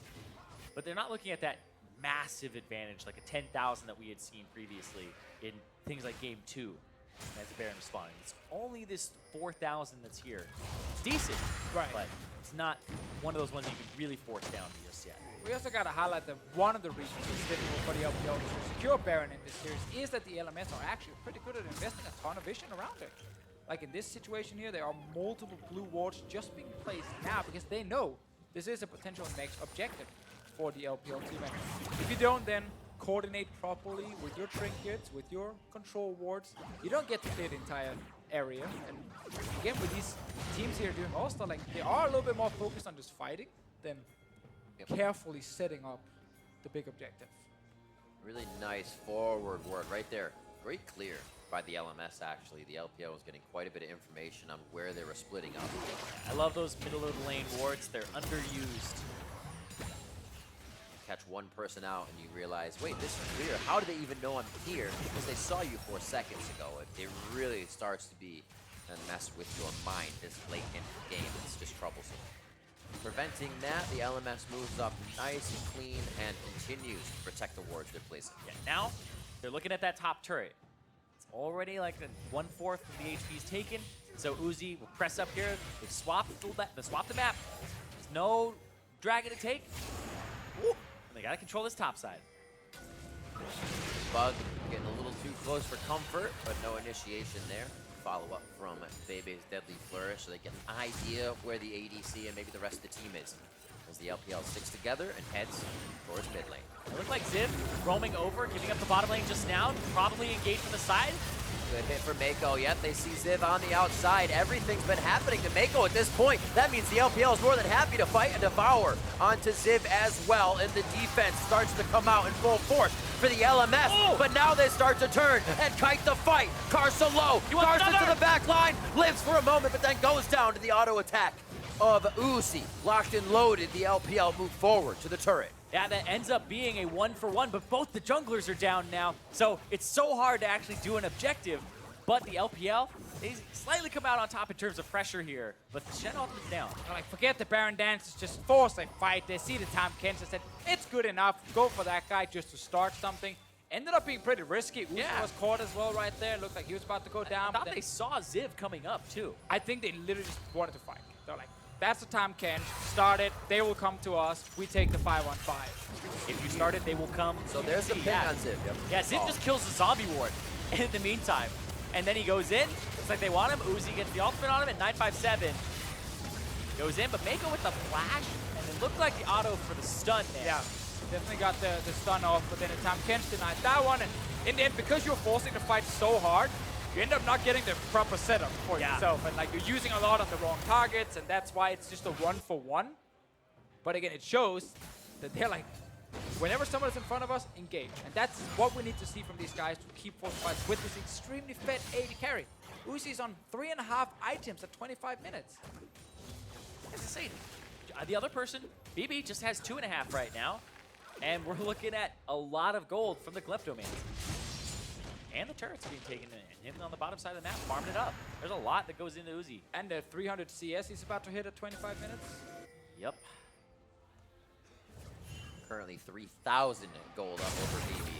But they're not looking at that massive advantage, like a 10,000 that we had seen previously in things like Game 2. As the Baron responding. It's only this 4,000 that's here. It's decent, Right. but it's not one of those ones you can really force down just yet. We also got to highlight that one of the reasons it's difficult for the LPL to secure Baron in this series is that the LMS are actually pretty good at investing a ton of vision around it. Like in this situation here, there are multiple blue wards just being placed now because they know this is a potential next objective for the LPL team. And if you don't then coordinate properly with your trinkets, with your control wards, you don't get to clear the entire area. And again, with these teams here doing All-Star, like, they are a little bit more focused on just fighting than carefully setting up the big objective. Really nice forward work right there. Great clear by the LMS, actually. The LPL was getting quite a bit of information on where they were splitting up. I love those middle of the lane wards. They're underused. You catch one person out and you realize, wait, this is clear. How do they even know I'm here? Because they saw you 4 seconds ago. It really starts to be a mess with your mind this late in the game. It's just troublesome. Preventing that, the LMS moves up nice and clean and continues to protect the wards they're placing. Yeah, now they're looking at that top turret. It's already like 1/4 of the HP is taken. So Uzi will press up here. They've swapped the map. There's no dragon to take. Woo. And they gotta control this top side. Bug getting a little too close for comfort, but no initiation there. Follow up from Bebe's deadly flourish so they get an idea of where the ADC and maybe the rest of the team is. As the LPL sticks together and heads towards mid lane. It looked like Ziv roaming over, giving up the bottom lane just now, probably engaged from the side. Good hit for Meiko. Yet they see Ziv on the outside. Everything's been happening to Meiko at this point. That means the LPL is more than happy to fight and devour onto Ziv as well. And the defense starts to come out in full force for the LMS. Oh! But now they start to turn and kite the fight. Karsa low. Karsa to the back line. Lives for a moment, but then goes down to the auto attack of Uzi. Locked and loaded. The LPL move forward to the turret. Yeah, that ends up being a 1-for-1, but both the junglers are down now. So it's so hard to actually do an objective. But the LPL, they slightly come out on top in terms of pressure here. But the Shen ultimate's down. They're like, forget the Baron dances, just force a fight. They see the Tahm Kench and said, it's good enough. Go for that guy just to start something. Ended up being pretty risky. Uzi was caught as well right there. Looked like he was about to go down. I thought they saw Ziv coming up too. I think they literally just wanted to fight. They're like, that's the Tahm Kench. Start it. They will come to us. We take the 5-on-5. If you start it, they will come. So there's the ping on Ziv. Yep. Yeah, Ziv just kills the zombie ward in the meantime. And then he goes in. Looks like they want him. Uzi gets the ultimate on him at 957. Goes in, but Meiko with the flash. And it looked like the auto for the stun there. Yeah, definitely got the stun off, but then the Tahm Kench denied that one. And in the end, because you're forcing the fight so hard, you end up not getting the proper setup for yourself. And like, you're using a lot on the wrong targets, and that's why it's just a 1-for-1. But again, it shows that they're like, whenever someone is in front of us, engage. And that's what we need to see from these guys to keep forcing fights with this extremely fed AD carry. Uzi's on 3.5 items at 25 minutes. It's insane. The other person, Bebe, just has 2.5 right now. And we're looking at a lot of gold from the Kleptomans. And the turret's being taken in. Him on the bottom side of the map, farming it up. There's a lot that goes into Uzi. And the 300 CS he's about to hit at 25 minutes. Yep. Currently 3,000 gold up over BB.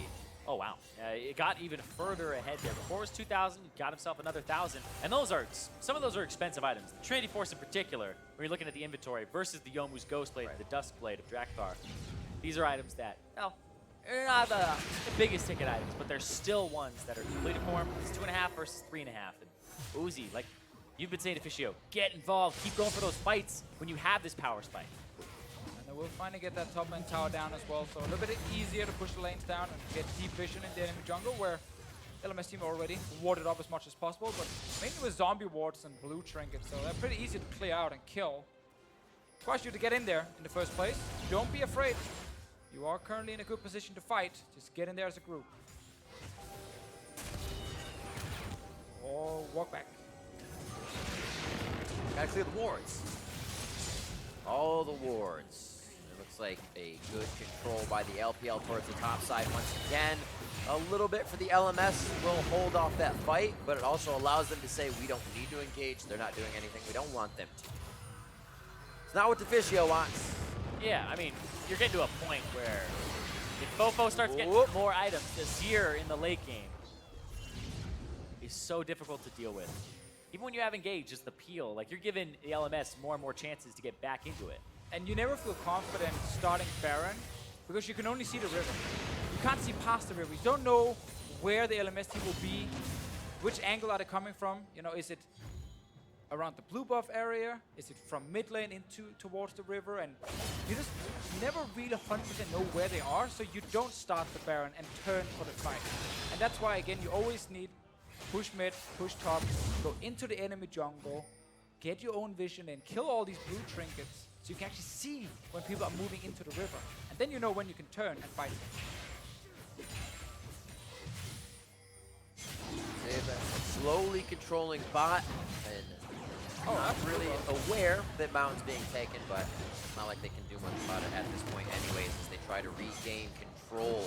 Oh, wow. It got even further ahead there. Before it was 2,000, got himself another 1,000. And those are, some of those are expensive items. The Trinity Force in particular, when you're looking at the inventory, versus the Yomu's Ghost Blade, the Dusk Blade of Drakthar. These are items that, well, they're not the biggest ticket items, but they're still ones that are completed form. It's 2.5 versus 3.5. And Uzi, like you've been saying to Fishio, get involved, keep going for those fights when you have this power spike. And then we'll finally get that top lane tower down as well, so a little bit easier to push the lanes down and get deep vision in the enemy jungle, where LMS team already warded up as much as possible, but mainly with zombie wards and blue trinkets, so they're pretty easy to clear out and kill. Requires you to get in there in the first place. Don't be afraid. You are currently in a good position to fight. Just get in there as a group. Or walk back. Gotta clear the wards. All the wards. It looks like a good control by the LPL towards the top side once again. A little bit for the LMS will hold off that fight, but it also allows them to say, we don't need to engage. They're not doing anything. We don't want them to. It's not what the Fishio wants. Yeah, I mean, you're getting to a point where if FoFo starts getting more items, Azir in the late game is so difficult to deal with. Even when you have engaged, just the peel, like you're giving the LMS more and more chances to get back into it. And you never feel confident starting Baron because you can only see the river. You can't see past the river. You don't know where the LMS team will be, which angle are they coming from. You know, is it around the blue buff area? Is it from mid lane towards the river? And you just never really 100% know where they are, so you don't start the Baron and turn for the fight. And that's why, again, you always need push mid, push top, go into the enemy jungle, get your own vision and kill all these blue trinkets so you can actually see when people are moving into the river. And then you know when you can turn and fight. Slowly controlling bot and not really aware that Mountain's being taken, but it's not like they can do much about it at this point anyways as they try to regain control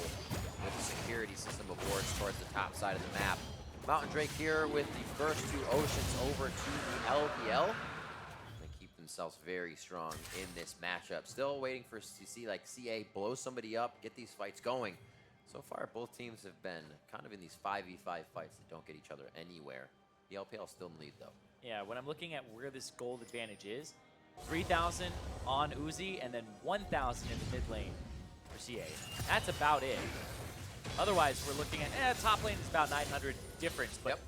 with the security system of wards towards the top side of the map. Mountain Drake here with the first 2 oceans over to the LPL. They keep themselves very strong in this matchup. Still waiting to see like Xiye blow somebody up, get these fights going. So far, both teams have been kind of in these 5v5 fights that don't get each other anywhere. The LPL still in the lead, though. Yeah, when I'm looking at where this gold advantage is, 3,000 on Uzi and then 1,000 in the mid lane for Xiye. That's about it. Otherwise, we're looking at top lane is about 900 difference, but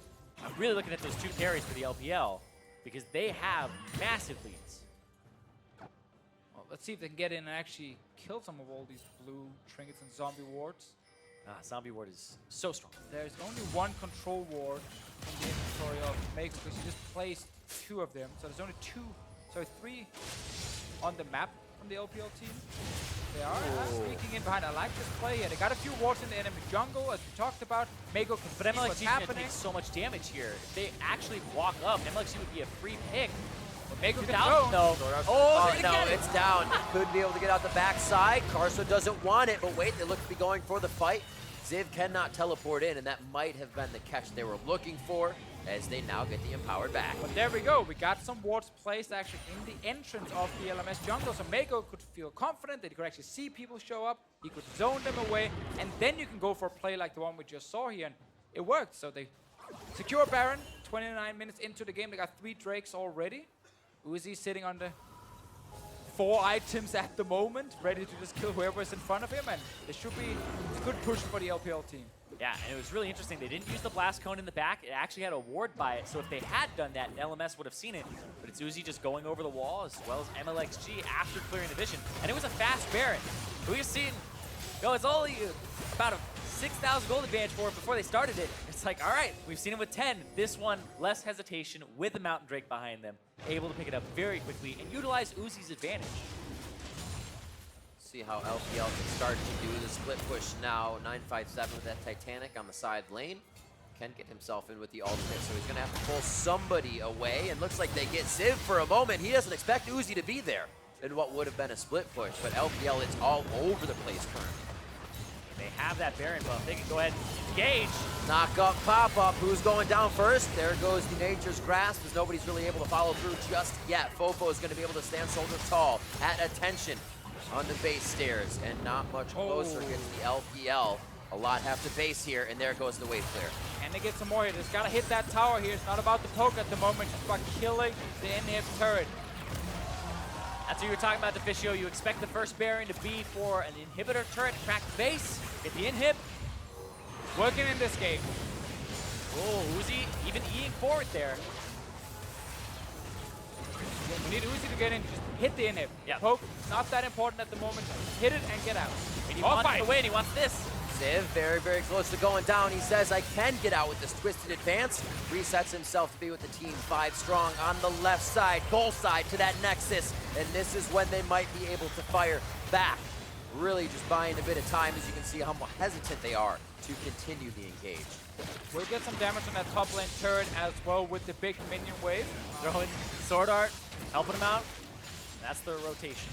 I'm really looking at those 2 carries for the LPL because they have massive leads. Well, let's see if they can get in and actually kill some of all these blue trinkets and zombie wards. Zombie ward is so strong. There's only 1 control ward in the inventory of Meiko because he just placed 2 of them. So there's only 3 on the map from the LPL team. They are sneaking in behind. I like this play here. They got a few wards in the enemy jungle, as we talked about. Meiko can see what's happening. Takes so much damage here. If they actually walk up, Mlxg would be a free pick. But Meiko can Down, go. Oh, no, it's down. Could be able to get out the backside. Karsa doesn't want it, but wait, they look to be going for the fight. Ziv cannot teleport in, and that might have been the catch they were looking for as they now get the empowered back. But there we go. We got some wards placed actually in the entrance of the LMS jungle, so Meiko could feel confident that he could actually see people show up. He could zone them away, and then you can go for a play like the one we just saw here, and it worked. So they secure Baron. 29 minutes into the game, they got 3 Drakes already. Uzi sitting on the 4 items at the moment, ready to just kill whoever's in front of him, and it should be a good push for the LPL team. Yeah, and it was really interesting. They didn't use the blast cone in the back. It actually had a ward by it, so if they had done that, LMS would have seen it. But it's Uzi just going over the wall as well as Mlxg after clearing the vision. And it was a fast Baron. We've seen, it's only about a 6,000 gold advantage for it before they started it. It's like, all right, we've seen it with 10. This one, less hesitation with the Mountain Drake behind them, able to pick it up very quickly and utilize Uzi's advantage. See how LPL can start to do the split push now. 957 with that Titanic on the side lane. Can get himself in with the ultimate, so he's going to have to pull somebody away. And looks like they get Ziv for a moment. He doesn't expect Uzi to be there in what would have been a split push, but LPL is all over the place currently. They have that Baron buff. They can go ahead and engage. Knock up, pop up. Who's going down first? There goes the Nature's Grasp as nobody's really able to follow through just yet. FoFo is going to be able to stand shoulder tall at attention on the base stairs and not much closer gets the LPL. A lot have to base here, and there goes the wave clear. And they get some more here. Just got to hit that tower here. It's not about the poke at the moment. It's about killing the inhib turret. That's what you were talking about, Deficio. You expect the first Baron to be for an inhibitor turret, crack the base, get the inhib. Working in this game. Oh, Uzi even eating forward there. We need Uzi to get in, just hit the inhib. Yeah. Poke, not that important at the moment. Hit it and get out. And he wants to win, he wants this. Ziv very, very close to going down. He says, I can get out with this twisted advance. Resets himself to be with the team 5 strong on the left side, goal side to that Nexus. And this is when they might be able to fire back. Really just buying a bit of time as you can see how hesitant they are to continue the engage. We'll get some damage on that top lane turret as well with the big minion wave. Throwing SwordArt, helping him out. That's the rotation.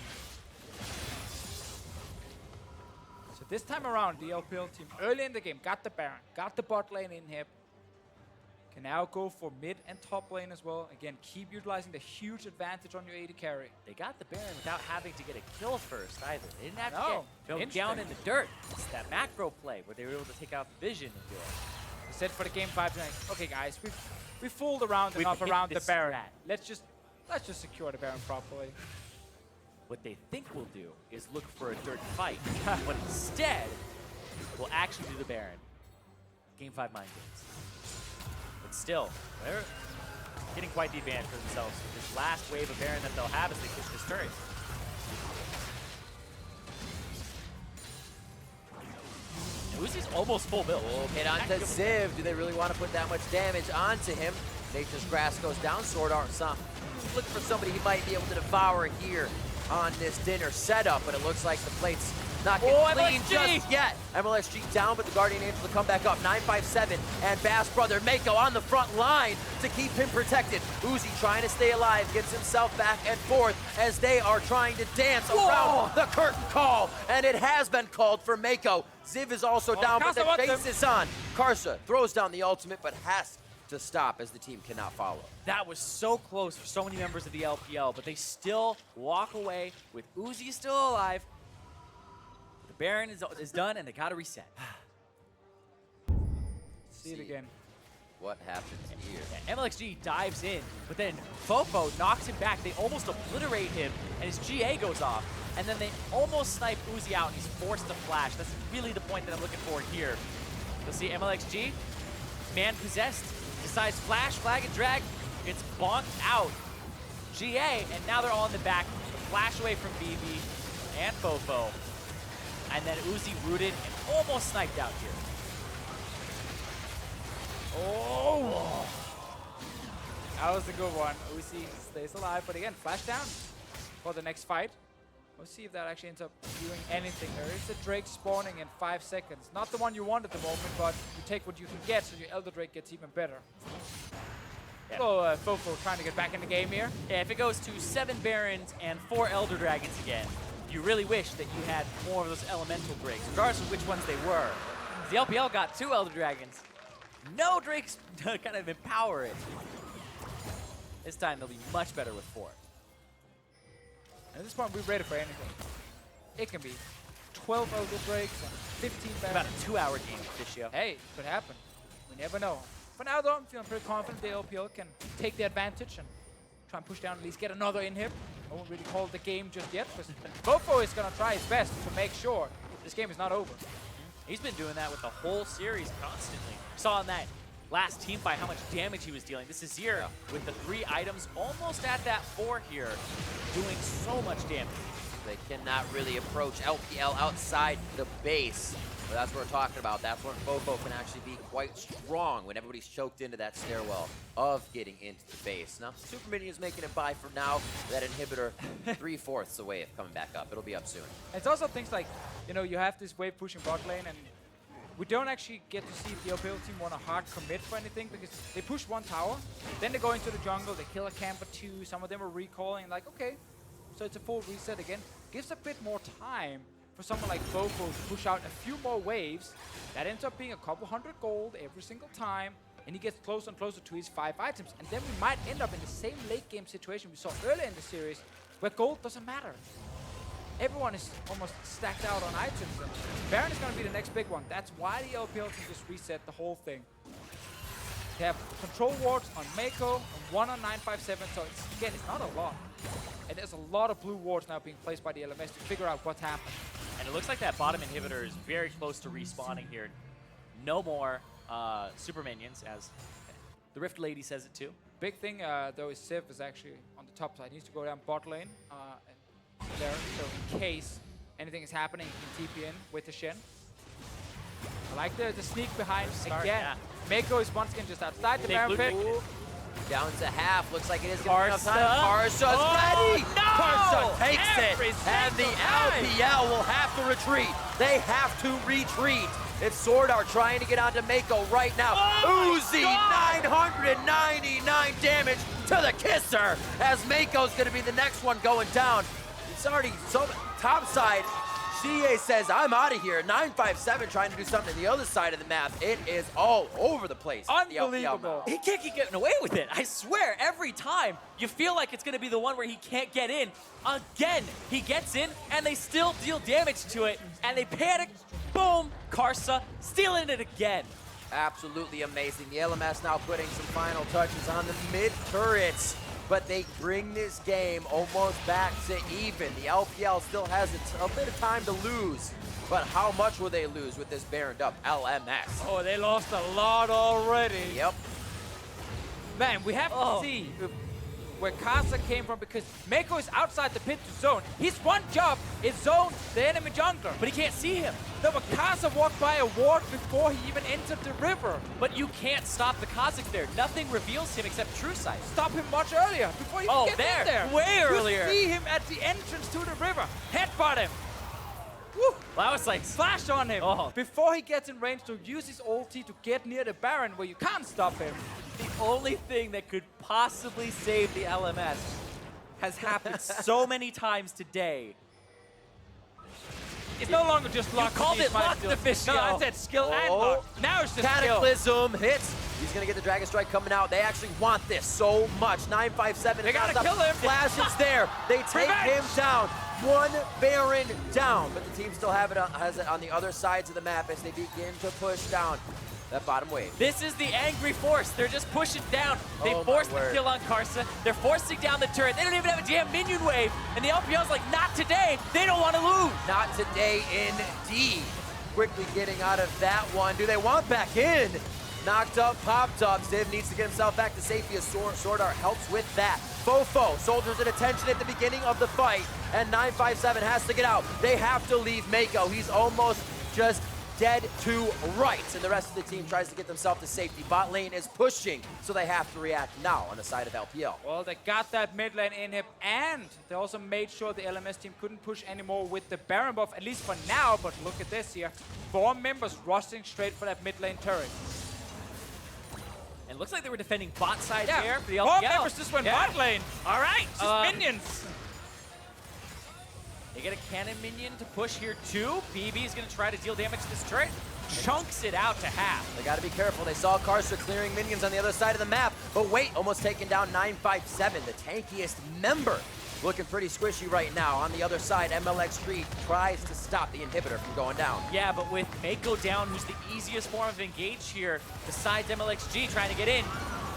So this time around, the LPL team early in the game got the Baron, got the bot lane inhib. Can now go for mid and top lane as well. Again, keep utilizing the huge advantage on your AD carry. They got the Baron without having to get a kill first either. They didn't have to get down in the dirt. It's that macro play where they were able to take out the vision and do it. We said for the game 5 tonight, okay guys, we fooled around enough around the Baron. Let's just secure the Baron properly. What they think we'll do is look for a dirt fight, but instead, we'll actually do the Baron. Game 5 mind games. But still, getting quite the advantage for themselves with this last wave of Baron that they'll have as they push this turret. Uzi's almost full build. Hit onto Ziv. Do they really want to put that much damage onto him? Nature's Grass goes down. SwordArt looking for somebody he might be able to devour here on this dinner setup, but it looks like the plate's not getting clean Mlxg! just yet. Mlxg down, but the Guardian Angel will come back up. 957 and Bass brother Meiko on the front line to keep him protected. Uzi trying to stay alive, gets himself back and forth as they are trying to dance around the curtain call, and it has been called for Meiko. Ziv is also down, but the Karsa chase is on. Karsa throws down the ultimate, but has to stop as the team cannot follow. That was so close for so many members of the LPL, but they still walk away with Uzi still alive. The Baron is done, and they gotta reset. See it again. What happens here? Yeah, Mlxg dives in, but then FoFo knocks him back. They almost obliterate him, and his GA goes off. And then they almost snipe Uzi out, and he's forced to flash. That's really the point that I'm looking for here. You'll see Mlxg, man possessed, decides flash, flag, and drag. It's bonked out. GA, and now they're all in the back. The flash away from Bebe and FoFo. And then Uzi rooted and almost sniped out here. Oh! That was a good one. Uzi stays alive, but again, flash down for the next fight. We'll see if that actually ends up doing anything. There is a Drake spawning in 5 seconds. Not the one you want at the moment, but you take what you can get, so your Elder Drake gets even better. Yeah. So FoFo trying to get back in the game here. Yeah, if it goes to 7 Barons and 4 Elder Dragons again, you really wish that you had more of those Elemental Drakes, regardless of which ones they were. The LPL got 2 Elder Dragons. No Drakes to kind of empower it. This time they'll be much better with 4. At this point, we're ready for anything. It can be 12 Elder Drakes and 15 Barons. About a 2-hour game this show. Hey, could happen. We never know. For now, though, I'm feeling pretty confident the LPL can take the advantage and try and push down, at least get another inhib. I won't really call it the game just yet, because FoFo is going to try his best to make sure this game is not over. He's been doing that with the whole series constantly. Saw in that last team fight how much damage he was dealing. This is Azir with the 3 items, almost at that 4 here, doing so much damage. They cannot really approach LPL outside the base. But that's what we're talking about. That's when FoFo can actually be quite strong when everybody's choked into that stairwell of getting into the base. Now, Super Minion is making it by for now. That inhibitor 3/4 away of coming back up. It'll be up soon. It's also things like, you know, you have this wave pushing bot lane, and we don't actually get to see if the LPL team want to hard commit for anything, because they push 1 tower, then they go into the jungle, they kill a camp or 2, some of them are recalling, like, okay, so it's a full reset again. Gives a bit more time for someone like FoFo to push out a few more waves. That ends up being a couple hundred gold every single time, and he gets closer and closer to his 5 items. And then we might end up in the same late game situation we saw earlier in the series, where gold doesn't matter. Everyone is almost stacked out on items, and Baron is going to be the next big one. That's why the LPL can just reset the whole thing. They have control wards on Meiko and 1 on 957, so again, it's not a lot. And there's a lot of blue wards now being placed by the LMS to figure out what's happened. And it looks like that bottom inhibitor is very close to respawning here. No more super minions, as the Rift Lady says it too. Big thing, though, is Civ is actually on the top side. He needs to go down bot lane and there, so in case anything is happening, he can TP in with the Shen. I like the sneak behind Start, again. yeah. Meiko is once again just outside the Big Baron blue pit. pick. Down to half. Looks like it is going to be enough time. Karsa. Karsa's ready. No! Karsa takes Every it. And the single time. LPL will have to retreat. They have to retreat. It's SwordArt trying to get onto Meiko right now. Oh Uzi, my God! 999 damage to the kisser. As Meiko's going to be the next one going down. It's already so top side. Xiye says, I'm out of here. 957 trying to do something on the other side of the map. It is all over the place. the LPL Unbelievable. map. He can't keep getting away with it. I swear, every time you feel like it's going to be the one where he can't get in. Again, he gets in, and they still deal damage to it, and they panic. Boom, Karsa stealing it again. Absolutely amazing. The LMS now putting some final touches on the mid turrets, but they bring this game almost back to even. The LPL still has a bit of time to lose, but how much will they lose with this Baroned up LMS? Oh, they lost a lot already. Yep. Man, we have to see where Karsa came from, because Meiko is outside the pit to zone. His one job is zone the enemy jungler. But he can't see him. No, but Karsa walked by a ward before he even entered the river. But you can't stop the Kha'Zix there. Nothing reveals him except True Sight. Stop him much earlier, before he Oh, gets in there. way earlier. You see him at the entrance to the river. Headbutt him. Woo. Well, I was like, Flash on him before he gets in range to use his ulti to get near the Baron where you can't stop him. the only thing that could possibly save the LMS has happened so many times today. It's no longer just luck. You called it luck, official. No, I said skill and luck. Now it's just skill. Cataclysm hits. He's gonna get the Dragon Strike coming out. They actually want this so much. 957. They gotta kill him. Flash is there. They take him down. One Baron down, but the team still has it on the other sides of the map as they begin to push down that bottom wave. This is the angry force. They're just pushing down. They Oh, forced my the word. kill on Karsa. They're forcing down the turret. They don't even have a damn minion wave. And the LPL's like, not today. They don't want to lose. Not today, indeed. Quickly getting out of that one. Do they want back in? Knocked up, popped up. Ziv needs to get himself back to safety as SwordArt helps with that. FoFo, soldiers in attention at the beginning of the fight, and 957 has to get out. They have to leave Meiko. He's almost just dead to rights, and the rest of the team tries to get themselves to safety. Bot lane is pushing, so they have to react now on the side of LPL. Well, they got that mid lane inhib, and they also made sure the LMS team couldn't push anymore with the Baron buff, at least for now. But look at this here. 4 members rushing straight for that mid lane turret. And it looks like they were defending bot side Yeah, there for the 4 LPL. members just went bot lane. All right. Just minions. They get a cannon minion to push here too. BB is going to try to deal damage to this turret. Chunks it out to half. They got to be careful. They saw Karsa clearing minions on the other side of the map, but wait, almost taken down 957, the tankiest member. Looking pretty squishy right now. On the other side, Mlxg tries to stop the inhibitor from going down. Yeah, but with Meiko down, who's the easiest form of engage here, besides Mlxg trying to get in.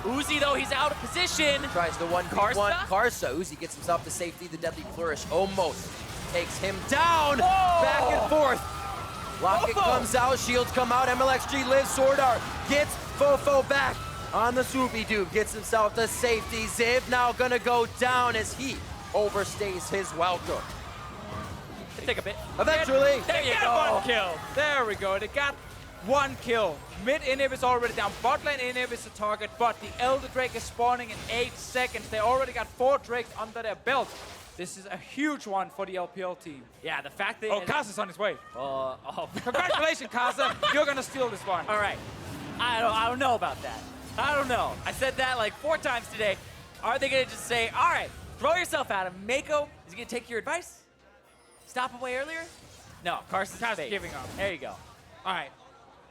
Uzi, though, he's out of position. Tries the 1v1 Karsa? Karsa. Uzi gets himself to safety. The deadly flourish almost takes him down. Whoa! Back and forth. Locket FoFo! comes out. Shields come out. Mlxg lives. SwordArt gets FoFo back on the swoopy dude. Gets himself to safety. Ziv now gonna go down as he overstays his welcome. It'll take a bit. Eventually. There you Get go. 1 kill. There we go. They got 1 kill. Mid inhib is already down. Bot lane inhib is the target, but the Elder Drake is spawning in 8 seconds. They already got 4 Drakes under their belt. This is a huge one for the LPL team. Yeah, the fact that... Oh, Karsa's on his way. Oh. Congratulations, Karsa. You're gonna steal this one. All right. I don't know about that. I don't know. I said that like 4 times today. Are they going to just say, all right, throw yourself at him. Meiko, is he going to take your advice? Stop him way earlier? No, Karsa's giving up. There you go. All right.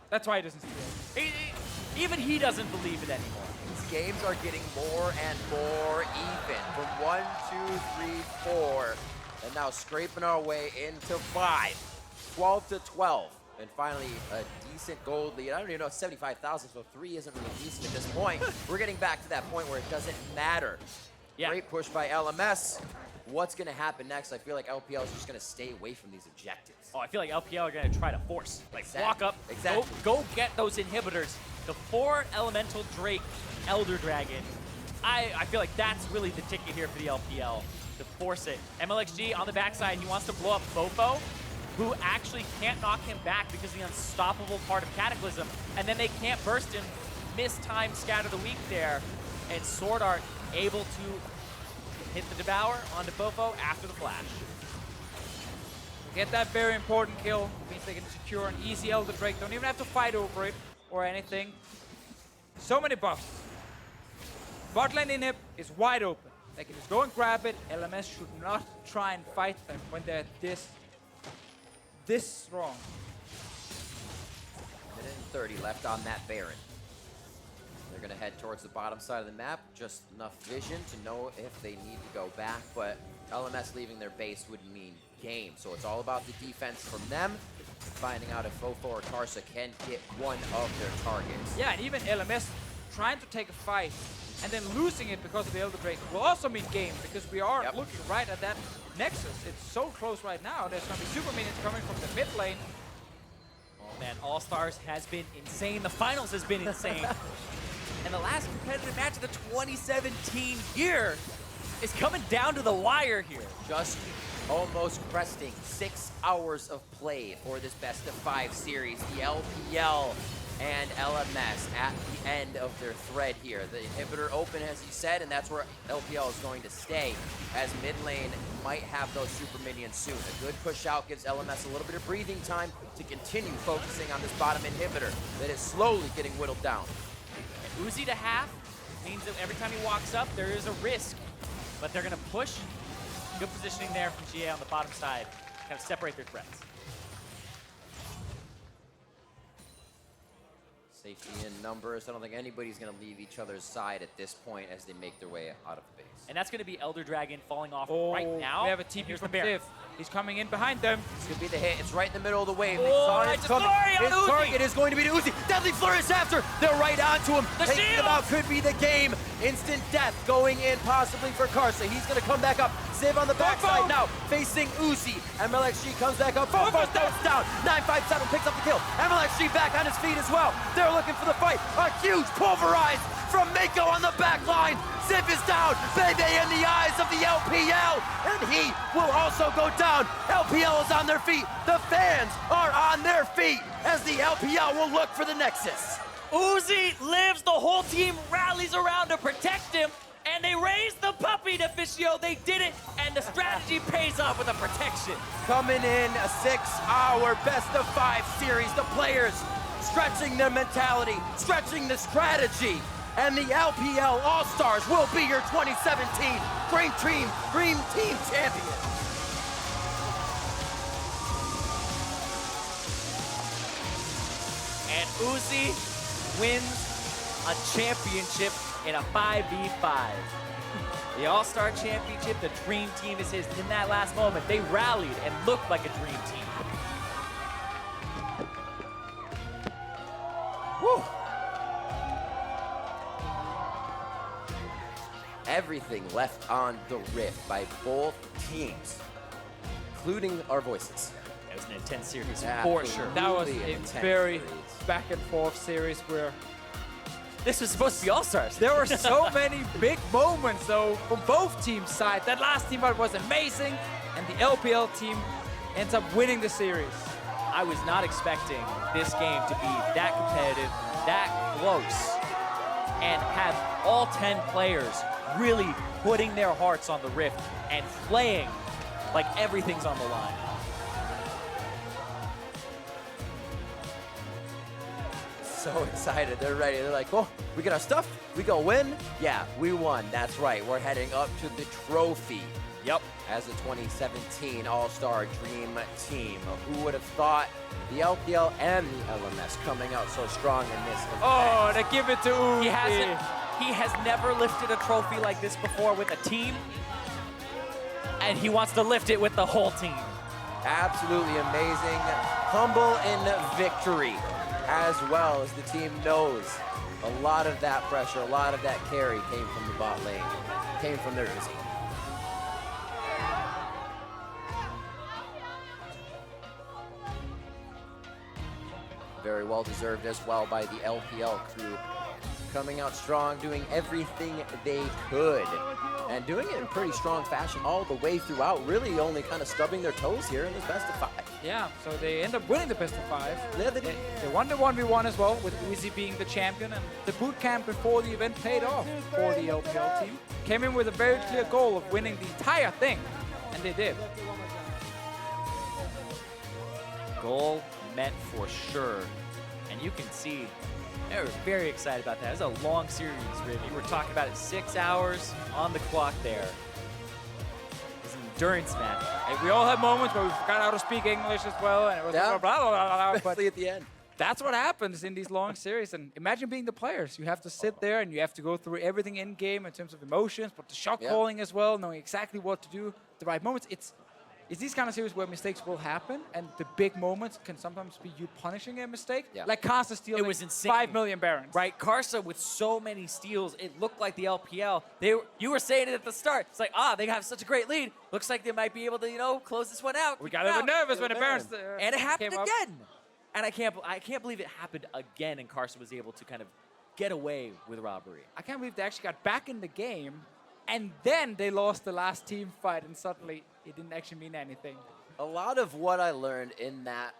That's why he doesn't steal. Even he doesn't believe it anymore. These games are getting more and more even. From 1, 2, 3, 4, and now scraping our way into 5. 12 to 12. And finally, a decent gold lead. I don't even know, 75,000, so 3 isn't really decent at this point. We're getting back to that point where it doesn't matter. Yeah. Great push by LMS. What's going to happen next? I feel like LPL is just going to stay away from these objectives. Oh, I feel like LPL are going to try to force. Like, walk up, Exactly. go get those inhibitors. The 4 Elemental Drake Elder Dragon. I feel like that's really the ticket here for the LPL, to force it. Mlxg on the backside, he wants to blow up FoFo, who actually can't knock him back because of the unstoppable part of Cataclysm. And then they can't burst him. Mistime Scatter the Weak there. And SwordArt able to hit the Devour onto FoFo after the flash. Get that very important kill. Means they can secure an easy Elder Drake. Don't even have to fight over it or anything. So many buffs. Bot lane inhib is wide open. They can just go and grab it. LMS should not try and fight them when they're this strong. Minute and 30 left on that Baron. They're going to head towards the bottom side of the map. Just enough vision to know if they need to go back, but LMS leaving their base would mean game. So it's all about the defense from them, finding out if FoFo or Karsa can get one of their targets. Yeah, and even LMS trying to take a fight and then losing it because of the Elder Drake will also mean game, because we are looking right at that Nexus. It's so close right now. There's going to be super minions coming from the mid lane. Oh man, All-Stars has been insane. The finals has been insane. And the last competitive match of the 2017 year is coming down to the wire here. Just almost cresting 6 hours of play for this best of 5 series. The LPL and LMS at the end of their thread here. The inhibitor open, as you said, and that's where LPL is going to stay, as mid lane might have those super minions soon. A good push out gives LMS a little bit of breathing time to continue focusing on this bottom inhibitor that is slowly getting whittled down. And Uzi to half means that every time he walks up, there is a risk, but they're gonna push. Good positioning there from Xiye on the bottom side, kind of separate their threats. Safety in numbers. I don't think anybody's going to leave each other's side at this point as they make their way out of the base. And that's going to be Elder Dragon falling off Oh, right now. we have a TP Here's from the bear. Civ. He's coming in behind them. This could be the hit. It's right in the middle of the wave. They Oh, saw nice it coming. flurry on His Uzi. target is going to be the Uzi. Deadly Flourish after. They're right onto him. The Taking shield. him out could be the game. Instant death going in possibly for Karsa. He's going to come back up. Ziv on the backside now, facing Uzi. Mlxg comes back up. FoFo goes down. 957 picks up the kill. Mlxg back on his feet as well. They're looking for the fight. A huge pulverize from Meiko on the back line. Ziv is down. Bebe in the eyes of the LPL. And he will also go down. LPL is on their feet. The fans are on their feet as the LPL will look for the Nexus. Uzi lives, the whole team rallies around to protect him, and they raise the puppy to Fischio. They did it, and the strategy pays off with a protection. Coming in a 6-hour best of 5 series. The players stretching their mentality, stretching the strategy. And the LPL All-Stars will be your 2017 Dream Team champion. And Uzi wins a championship in a 5v5. The All-Star Championship, the Dream Team is his. In that last moment, they rallied and looked like a Dream Team. Woo! Everything left on the rift by both teams, including our voices. It was an intense series for sure. That was Truly a intense very series. back and forth series where This was supposed to be All-Stars. there were so many big moments though from both teams' side. That last team fight was amazing, and the LPL team ends up winning the series. I was not expecting this game to be that competitive, that close, and have all 10 players really putting their hearts on the rift and playing like everything's on the line. So excited, they're ready. They're like, oh, we got our stuff, we go win? Yeah, we won, that's right. We're heading up to the trophy. Yep. As a 2017 All-Star Dream Team. Who would have thought the LPL and the LMS coming out so strong in this event? Oh, they give it to Uzi. He has never lifted a trophy like this before with a team, and he wants to lift it with the whole team. Absolutely amazing. Humble in victory, as well as the team knows a lot of that pressure, a lot of that carry came from the bot lane, came from their Uzi. Very well deserved as well by the LPL crew. Coming out strong, doing everything they could. And doing it in pretty strong fashion all the way throughout, really only kind of stubbing their toes here in this best of 5. Yeah, so they end up winning the best of 5. Yeah, they did. They won the 1v1 as well, with Uzi being the champion, and the boot camp before the event paid off for the LPL team. Came in with a very clear goal of winning the entire thing, and they did. Goal meant for sure, and you can see they were very excited about that. It was a long series, Riv. You were talking about it, 6 hours on the clock there. It was an endurance match. And we all had moments where we forgot how to speak English as well, and it was Yeah. blah, blah, blah, blah, but Especially at the end. that's what happens in these long series. And imagine being the players. You have to sit there and you have to go through everything in game in terms of emotions, but the shot Yeah. calling as well, knowing exactly what to do, the right moments. It's these kind of series where mistakes will happen, and the big moments can sometimes be you punishing a mistake. Yeah. Like Karsa stealing It was insane. 5 million Barons. Right, Karsa with so many steals, it looked like the LPL. You were saying it at the start. It's like, they have such a great lead. Looks like they might be able to, close this one out. We keep got it a out. bit nervous when the Baron. Barons And it happened came up. again. And I can't believe it happened again, and Karsa was able to kind of get away with robbery. I can't believe they actually got back in the game, and then they lost the last team fight, and suddenly it didn't actually mean anything. A lot of what I learned in that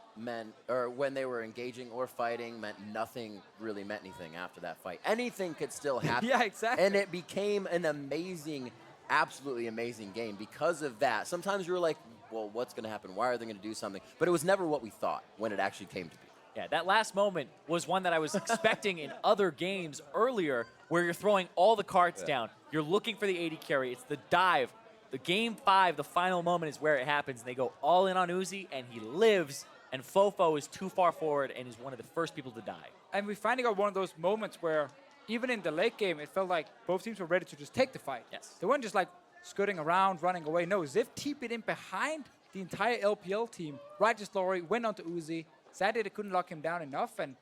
when they were engaging or fighting meant nothing really meant anything after that fight. Anything could still happen. Yeah, exactly. And it became an amazing, absolutely amazing game because of that. Sometimes you were like, well, what's going to happen? Why are they going to do something? But it was never what we thought when it actually came to be. Yeah, that last moment was one that I was expecting in other games earlier, where you're throwing all the cards down. You're looking for the AD carry. It's the dive. The game 5, the final moment is where it happens. They go all in on Uzi, and he lives. And FoFo is too far forward and is one of the first people to die. And we finally got one of those moments where, even in the late game, it felt like both teams were ready to just take the fight. Yes. They weren't just like skirting around, running away. No, Ziv TP'd in behind the entire LPL team. Righteous Glory went onto Uzi. Sadly, they couldn't lock him down enough, and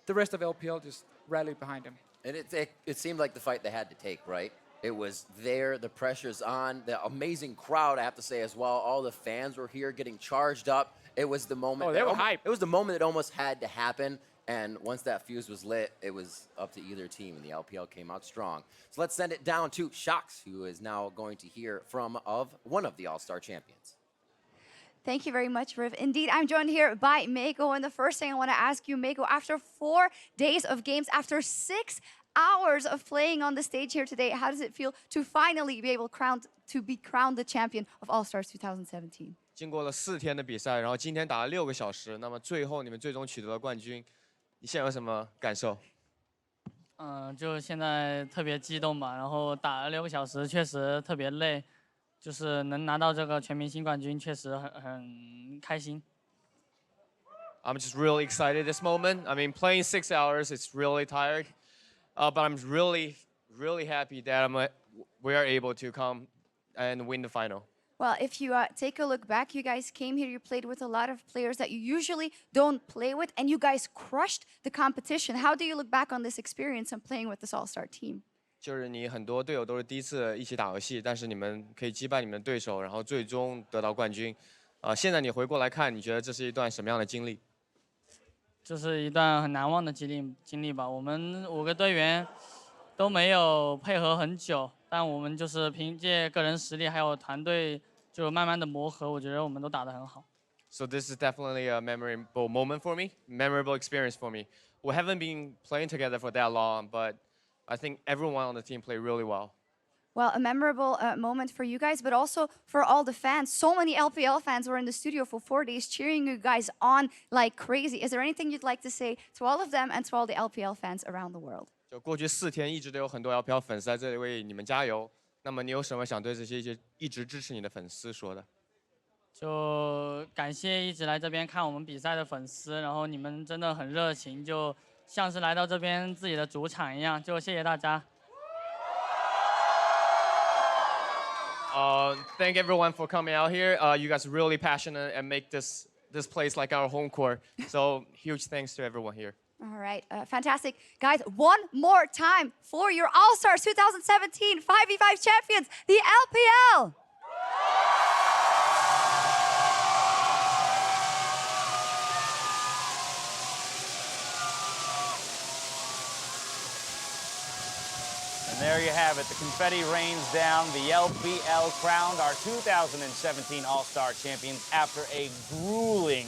the rest of LPL just rallied behind him. And it seemed like the fight they had to take, right? It was there, the pressure's on, the amazing crowd, I have to say as well. All the fans were here getting charged up. It was the moment. Oh, they were hyped. It was the moment that almost had to happen. And once that fuse was lit, it was up to either team, and the LPL came out strong. So let's send it down to Shox, who is now going to hear from one of the All-Star champions. Thank you very much, Riv. Indeed, I'm joined here by Meiko, and the first thing I want to ask you, Meiko, after 4 days of games, after 6 hours of playing on the stage here today, how does it feel to finally be able to be crowned the champion of All-Stars 2017? 经过了4天的比赛，然后今天打了6个小时，那么最后你们最终取得了冠军，你现在有什么感受？就现在特别激动吧，然后打了6个小时，确实特别累，就是能拿到这个全明星冠军，确实很开心。I'm just really excited this moment. I mean, playing 6 hours, it's really tired, but I'm really, really happy that we are able to come and win the final. Well, if you take a look back, you guys came here, you played with a lot of players that you usually don't play with, and you guys crushed the competition. How do you look back on this experience and playing with this All-Star team? 就是你很多队友都是第一次一起打游戏，但是你们可以击败你们的对手，然后最终得到冠军。现在你回过来看，你觉得这是一段什么样的经历？就是一段很难忘的经历吧。我们5个队员都没有配合很久，但我们就是凭借个人实力还有团队。 就慢慢的磨合，我觉得我们都打得很好。So this is definitely a memorable moment for me, memorable experience for me. We haven't been playing together for that long, but I think everyone on the team played really well. Well, a memorable moment for you guys, but also for all the fans. So many LPL fans were in the studio for 4 days cheering you guys on like crazy. Is there anything you'd like to say to all of them and to all the LPL fans around the world? 就过去4天一直都有很多 LPL 粉丝在这里为你们加油。 那么你有什么想对这些一直支持你的粉丝说的？就感谢一直来这边看我们比赛的粉丝，然后你们真的很热情，就像是来到这边自己的主场一样，就谢谢大家。Thank everyone for coming out here. You guys are really passionate and make this place like our home court. So huge thanks to everyone here. All right, fantastic. Guys, one more time for your All-Stars 2017 5v5 champions, the LPL. And there you have it. The confetti rains down. The LPL crowned our 2017 All-Star champions after a grueling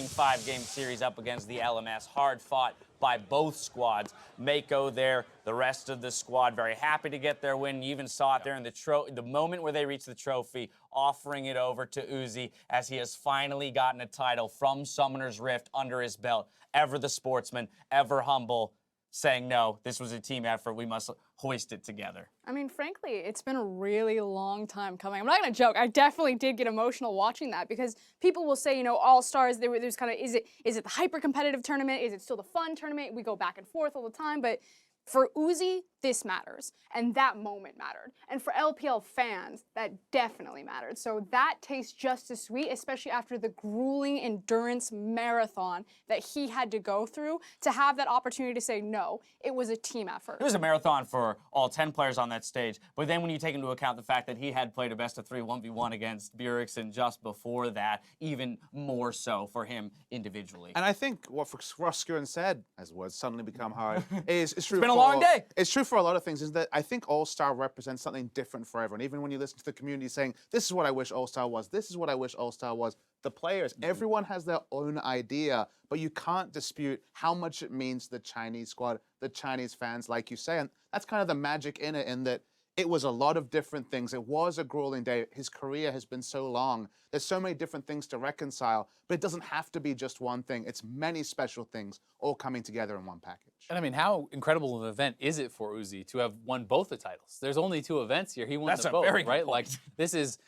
5-game series up against the LMS. Hard fought by both squads. Meiko there, the rest of the squad very happy to get their win. You even saw it there in the moment where they reached the trophy, offering it over to Uzi as he has finally gotten a title from Summoner's Rift under his belt. Ever the sportsman, ever humble, saying, no, this was a team effort. We must hoist it together. I mean, frankly, it's been a really long time coming. I'm not going to joke. I definitely did get emotional watching that because people will say, you know, All-Stars, there's kind of, is it the hyper-competitive tournament? Is it still the fun tournament? We go back and forth all the time. But for Uzi, this matters, and that moment mattered. And for LPL fans, that definitely mattered. So that tastes just as sweet, especially after the grueling endurance marathon that he had to go through, to have that opportunity to say, no, it was a team effort. It was a marathon for all 10 players on that stage, but then when you take into account the fact that he had played a best-of-3 1v1 against Bjergsen just before that, even more so for him individually. And I think what Skirmishes said, as words suddenly become hard, is true. It's been a long day. It's true for a lot of things, is that I think All-Star represents something different for everyone. Even when you listen to the community saying, this is what I wish All-Star was, this is what I wish All-Star was, the players, everyone has their own idea, but you can't dispute how much it means to the Chinese squad, the Chinese fans, like you say. And that's kind of the magic in it, in that it was a lot of different things. It was a grueling day. His career has been so long. There's so many different things to reconcile, but it doesn't have to be just one thing. It's many special things all coming together in one package. And I mean, how incredible of an event is it for Uzi to have won both the titles? There's only 2 events here. He won them both, right? Like, this is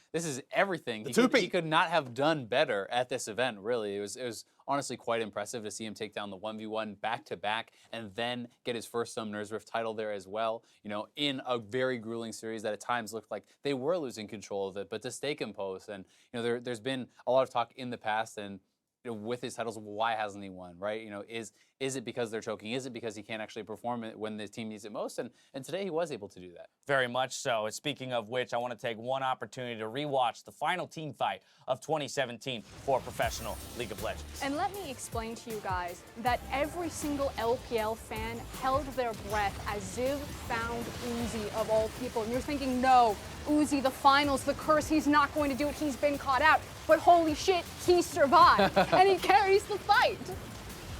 everything. He could not have done better at this event, really. It was honestly quite impressive to see him take down the 1v1 back-to-back and then get his first Summoners Rift title there as well, you know, in a very grueling series that at times looked like they were losing control of it, but to stay composed. And, you know, there's been a lot of talk in the past, and you know, with his titles, why hasn't he won, right? You know, is it because they're choking? Is it because he can't actually perform it when the team needs it most? And today he was able to do that. Very much so. Speaking of which, I want to take one opportunity to rewatch the final team fight of 2017 for professional League of Legends. And let me explain to you guys that every single LPL fan held their breath as Ziv found Uzi of all people. And you're thinking, no, Uzi, the finals, the curse, he's not going to do it. He's been caught out. But holy shit, he survived, and he carries the fight.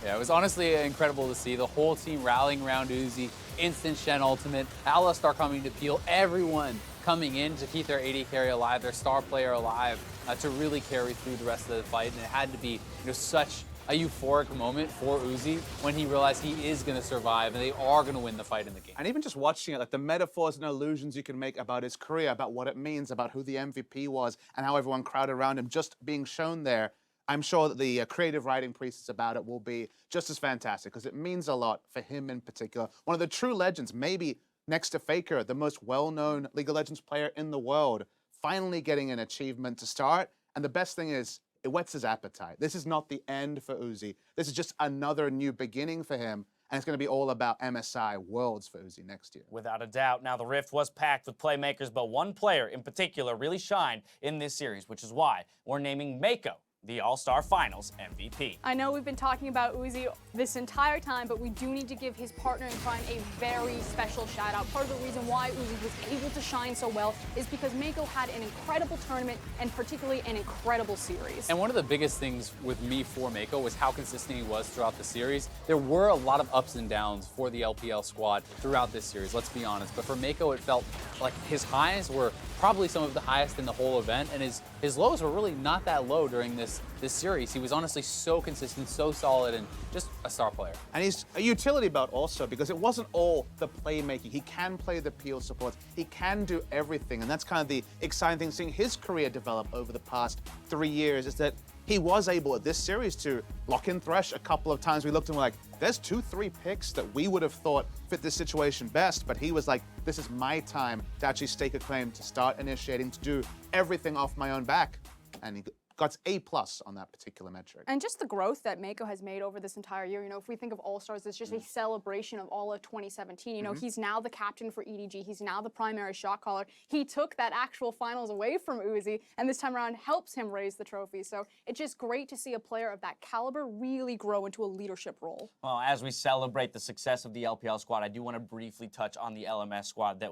Yeah, it was honestly incredible to see the whole team rallying around Uzi, instant Shen ultimate, Alistar coming to peel, everyone coming in to keep their AD carry alive, their star player alive, to really carry through the rest of the fight. And it had to be, you know, such a euphoric moment for Uzi when he realized he is going to survive and they are going to win the fight in the game. And even just watching it, like the metaphors and illusions you can make about his career, about what it means, about who the MVP was, and how everyone crowded around him, just being shown there, I'm sure that the creative writing pieces about it will be just as fantastic, because it means a lot for him in particular. One of the true legends, maybe next to FLICKR, the most well-known League of Legends player in the world, finally getting an achievement to start. And the best thing is, it whets his appetite. This is not the end for Uzi. This is just another new beginning for him. And it's going to be all about MSI Worlds for Uzi next year. Without a doubt. Now, the Rift was packed with playmakers, but one player in particular really shined in this series, which is why we're naming Meiko the All-Star Finals MVP. I know we've been talking about Uzi this entire time, but we do need to give his partner in crime a very special shout out. Part of the reason why Uzi was able to shine so well is because Meiko had an incredible tournament and particularly an incredible series. And one of the biggest things with me for Meiko was how consistent he was throughout the series. There were a lot of ups and downs for the LPL squad throughout this series, let's be honest. But for Meiko, it felt like his highs were probably some of the highest in the whole event, and his lows were really not that low during this series. He was honestly so consistent, so solid, and just a star player. And he's a utility belt also, because it wasn't all the playmaking. He can play the peel supports. He can do everything, and that's kind of the exciting thing, seeing his career develop over the past 3 years, is that he was able at this series to lock in Thresh a couple of times. We looked and we're like, there's 2-3 picks that we would have thought fit this situation best, but he was like, this is my time to actually stake a claim, to start initiating, to do everything off my own back. And he got A+ on that particular metric. And just the growth that Meiko has made over this entire year, you know, if we think of All-Stars, it's just a celebration of all of 2017. You know, he's now the captain for EDG. He's now the primary shot caller. He took that actual finals away from Uzi, and this time around helps him raise the trophy. So it's just great to see a player of that caliber really grow into a leadership role. Well, as we celebrate the success of the LPL squad, I do want to briefly touch on the LMS squad that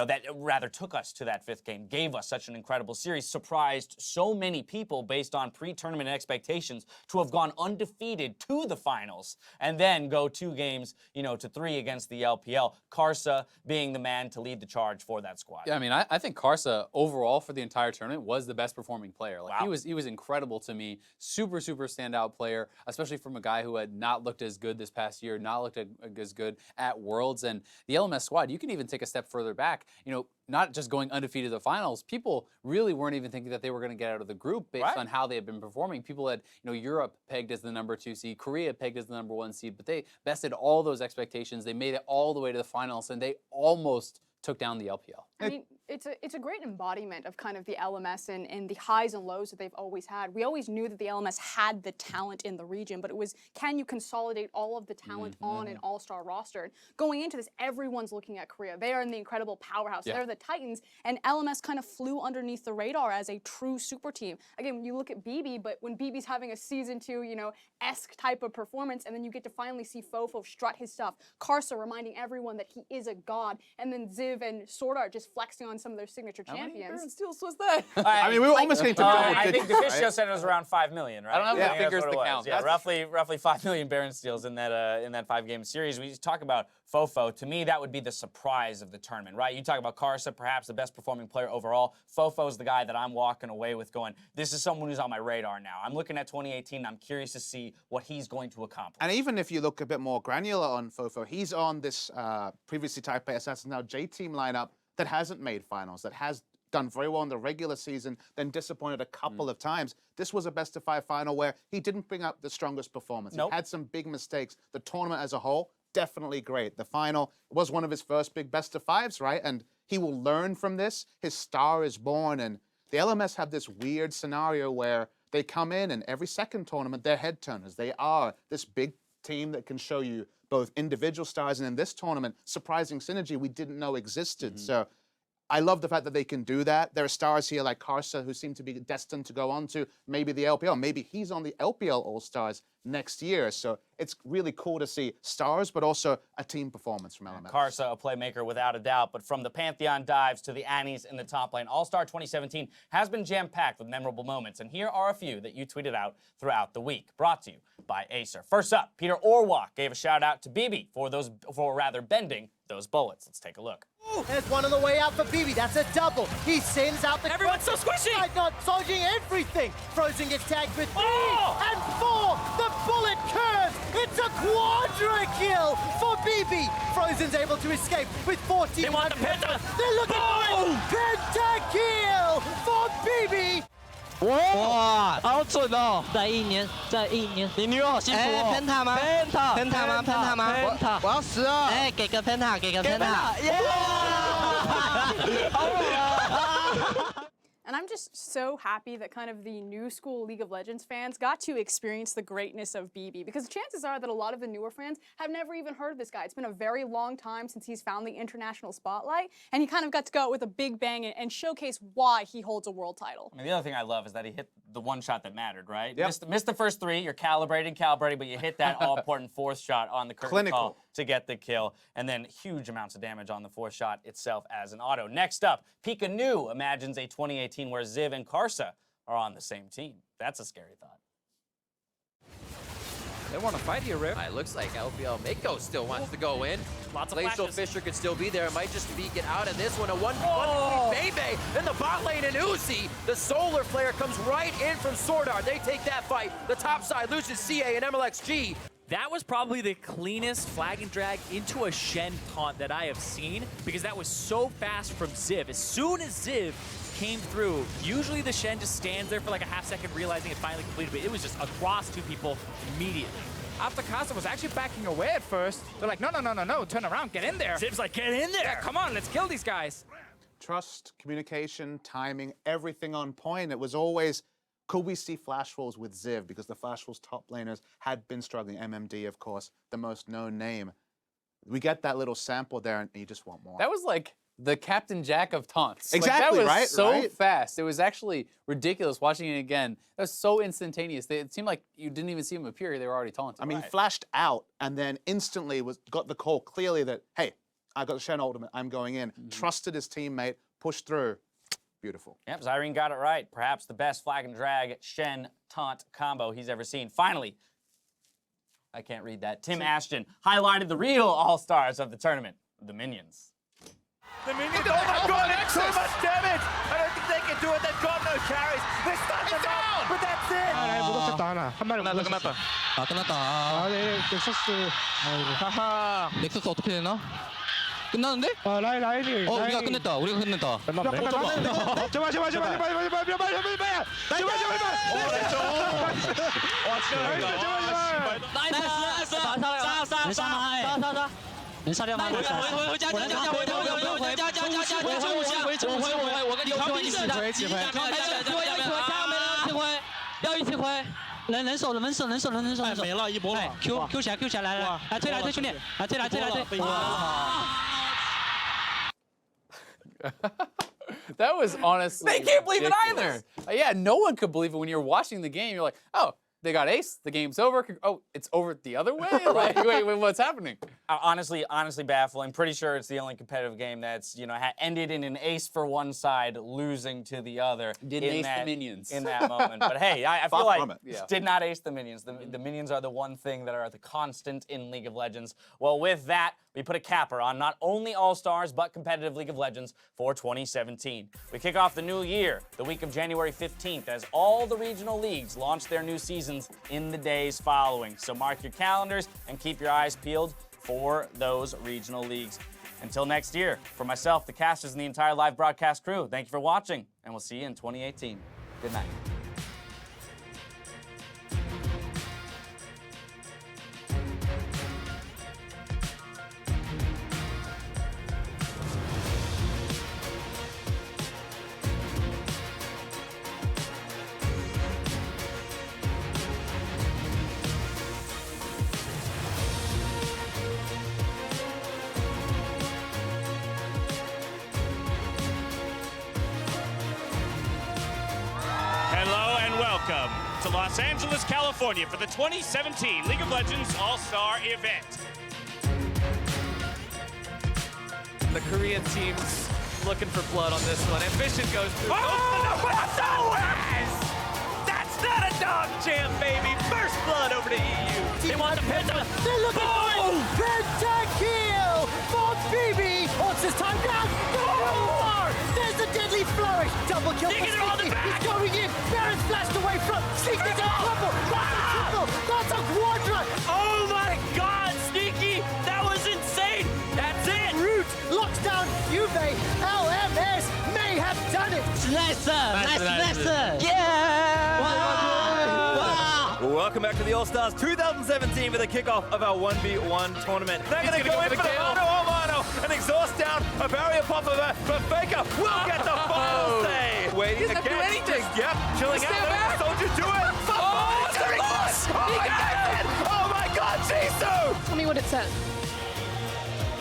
that rather took us to that 5th game, gave us such an incredible series, surprised so many people based on pre-tournament expectations to have gone undefeated to the finals and then go 2 games, to 3 against the LPL. Karsa being the man to lead the charge for that squad. Yeah, I mean, I think Karsa overall for the entire tournament was the best performing player. Like, wow. He was incredible to me. Super standout player, especially from a guy who had not looked as good this past year, not looked as good at Worlds. And the LMS squad, you can even take a step further back. not just going undefeated to the finals, people really weren't even thinking that they were going to get out of the group based on how they had been performing. People had, Europe pegged as the #2 seed, Korea pegged as the #1 seed, but they bested all those expectations. They made it all the way to the finals, and they almost took down the LPL. I mean, it's a great embodiment of kind of the LMS and the highs and lows that they've always had. We always knew that the LMS had the talent in the region, but it was, can you consolidate all of the talent on an all-star roster? And going into this, everyone's looking at Korea. They are in the incredible powerhouse. They're the Titans, and LMS kind of flew underneath the radar as a true super team. Again, when you look at Bebe, but when Bebe's having a season 2, esque type of performance, and then you get to finally see FoFo strut his stuff, Karsa reminding everyone that he is a god, and then Ziv and SwordArt just flexing on some of their signature champions. How many Baron steals was that? I mean, we were almost getting to double I think digits, Deficio said it was around 5 million, right? I don't have the figures to count. Yeah, roughly 5 million Baron steals in that 5-game series. We talk about FoFo. To me, that would be the surprise of the tournament, right? You talk about Karsa, perhaps the best performing player overall. FoFo is the guy that I'm walking away with going, this is someone who's on my radar now. I'm looking at 2018. I'm curious to see what he's going to accomplish. And even if you look a bit more granular on FoFo, he's on this previously Type A Assassin, now J-Team lineup that hasn't made finals, that has done very well in the regular season, then disappointed a couple of times. This was a best-of-5 final where he didn't bring up the strongest performance. He had some big mistakes. The tournament as a whole, definitely great. The final was one of his first big best-of-5s, right? And he will learn from this. His star is born, and the LMS have this weird scenario where they come in and every second tournament, they're head turners. They are this big team that can show you both individual stars and in this tournament, surprising synergy we didn't know existed. So I love the fact that they can do that. There are stars here like Karsa who seem to be destined to go on to maybe the LPL. Maybe he's on the LPL All-Stars next year. So it's really cool to see stars, but also a team performance from LMS. Karsa, a playmaker without a doubt, but from the Pantheon dives to the Annies in the top lane, All-Star 2017 has been jam-packed with memorable moments, and here are a few that you tweeted out throughout the week, brought to you by Acer. First up, Peter Orwalk gave a shout-out to Bebe for bending those bullets. Let's take a look. And it's one on the way out for Bebe. That's a double. He sends out the... Everyone's so squishy! I'm not dodging everything. Frozen gets tagged for 3 and 4. The bullet curves. It's a quadra kill for Bebe. Frozen's able to escape with 14. They want the penta. They're looking for it. Penta kill for Bebe. 哇，好准哦！再一年，你女友好幸福哦。Penta 吗 ？Penta 吗？我要12。哎，给个 Penta， 给个 Penta。And I'm just so happy that kind of the new school League of Legends fans got to experience the greatness of Bebe, because chances are that a lot of the newer fans have never even heard of this guy. It's been a very long time since he's found the international spotlight, and he kind of got to go out with a big bang and showcase why he holds a world title. I mean, the other thing I love is that he hit the one shot that mattered, right? Yep. Missed the first 3, you're calibrating, but you hit that all-important 4th shot on the curtain call to get the kill, and then huge amounts of damage on the 4th shot itself as an auto. Next up, Pika Nu imagines a 2018 where Ziv and Karsa are on the same team. That's a scary thought. They want to fight here, Riv. It looks like LPL Meiko still wants to go in. Lots of Glacial flashes. Fisher could still be there. It might just be get out of this one. A 1v1 Bebe in the bot lane, and Uzi, the solar flare, comes right in from SwordArt. They take that fight. The top side loses Xiye and Mlxg. That was probably the cleanest flag and drag into a Shen taunt that I have seen, because that was so fast from Ziv. As soon as Ziv came through, usually the Shen just stands there for like a half second realizing it finally completed, but it was just across 2 people immediately. After Karsa was actually backing away at first, they're like, no, turn around, get in there. Ziv's like, get in there. Yeah, come on, let's kill these guys. Trust, communication, timing, everything on point. It was always, could we see flash rolls with Ziv? Because the flash rolls top laners had been struggling. MMD, of course, the most known name. We get that little sample there, and you just want more. That was like the Captain Jack of taunts. Exactly, like, that was so right? fast. It was actually ridiculous watching it again. That was so instantaneous. It seemed like you didn't even see him appear. They were already taunting. I mean, flashed out and then instantly got the call clearly that, hey, I got the Shen ultimate, I'm going in. Trusted his teammate, pushed through. Beautiful. Yep, Zyrene got it right. Perhaps the best flag and drag Shen taunt combo he's ever seen. Finally, I can't read that. Tim Ashton highlighted the real all-stars of the tournament, the Minions. The Minions, oh my god, so much damage! I don't think they can do it, they've got no carries. They stunned them up, but that's it! 끝났다. 넥서스 어떻게 되나? 끝났는데? 라인. 우리가 끝냈다. 우리가 끝냈다.要一起回，人手，没了一波了。Q 起来，来，推兄弟，来推。That was honestly. They can't believe it ridiculous. Yeah, no one could believe it when you're watching the game. You're like, oh, they got ace. The game's over. Oh, it's over the other way. Like, wait, what's happening? Honestly baffling. Pretty sure it's the only competitive game that's ended in an ace for one side, losing to the other. Didn't ace the minions in that moment. But hey, I feel like did not ace the minions. The minions are the one thing that are the constant in League of Legends. Well, with that, we put a capper on not only All-Stars, but competitive League of Legends for 2017. We kick off the new year, the week of January 15th, as all the regional leagues launch their new seasons in the days following. So mark your calendars and keep your eyes peeled for those regional leagues. Until next year, for myself, the casters, and the entire live broadcast crew, thank you for watching, and we'll see you in 2018. Good night. Welcome to Los Angeles, California for the 2017 League of Legends All-Star event. The Korean team's looking for blood on this one. Ambition goes through. That's not a dog champ, baby. First blood over to EU. They want the penta. They're looking for it. Pentakill for Bebe. What's his time down? There's a deadly flourish. Double kill for Sneaky. He's going in. Baron's flashed away from Sneaky. That's a triple. That's a triple. That's a quadra. Oh my God, Sneaky. That was insane. That's it. Root locks down Juve. LMS may have done it. Nice, yeah. Welcome back to the All-Stars 2017 for the kickoff of our 1v1 tournament. They're going to go in for the mano. An exhaust down, a barrier pop of a, but FLICKR will get the final say. Waiting again. He doesn't do anything. Yep, chilling out. Soldier do it. Oh, it's a loss. Oh my God, Jisoo. Tell me what it says.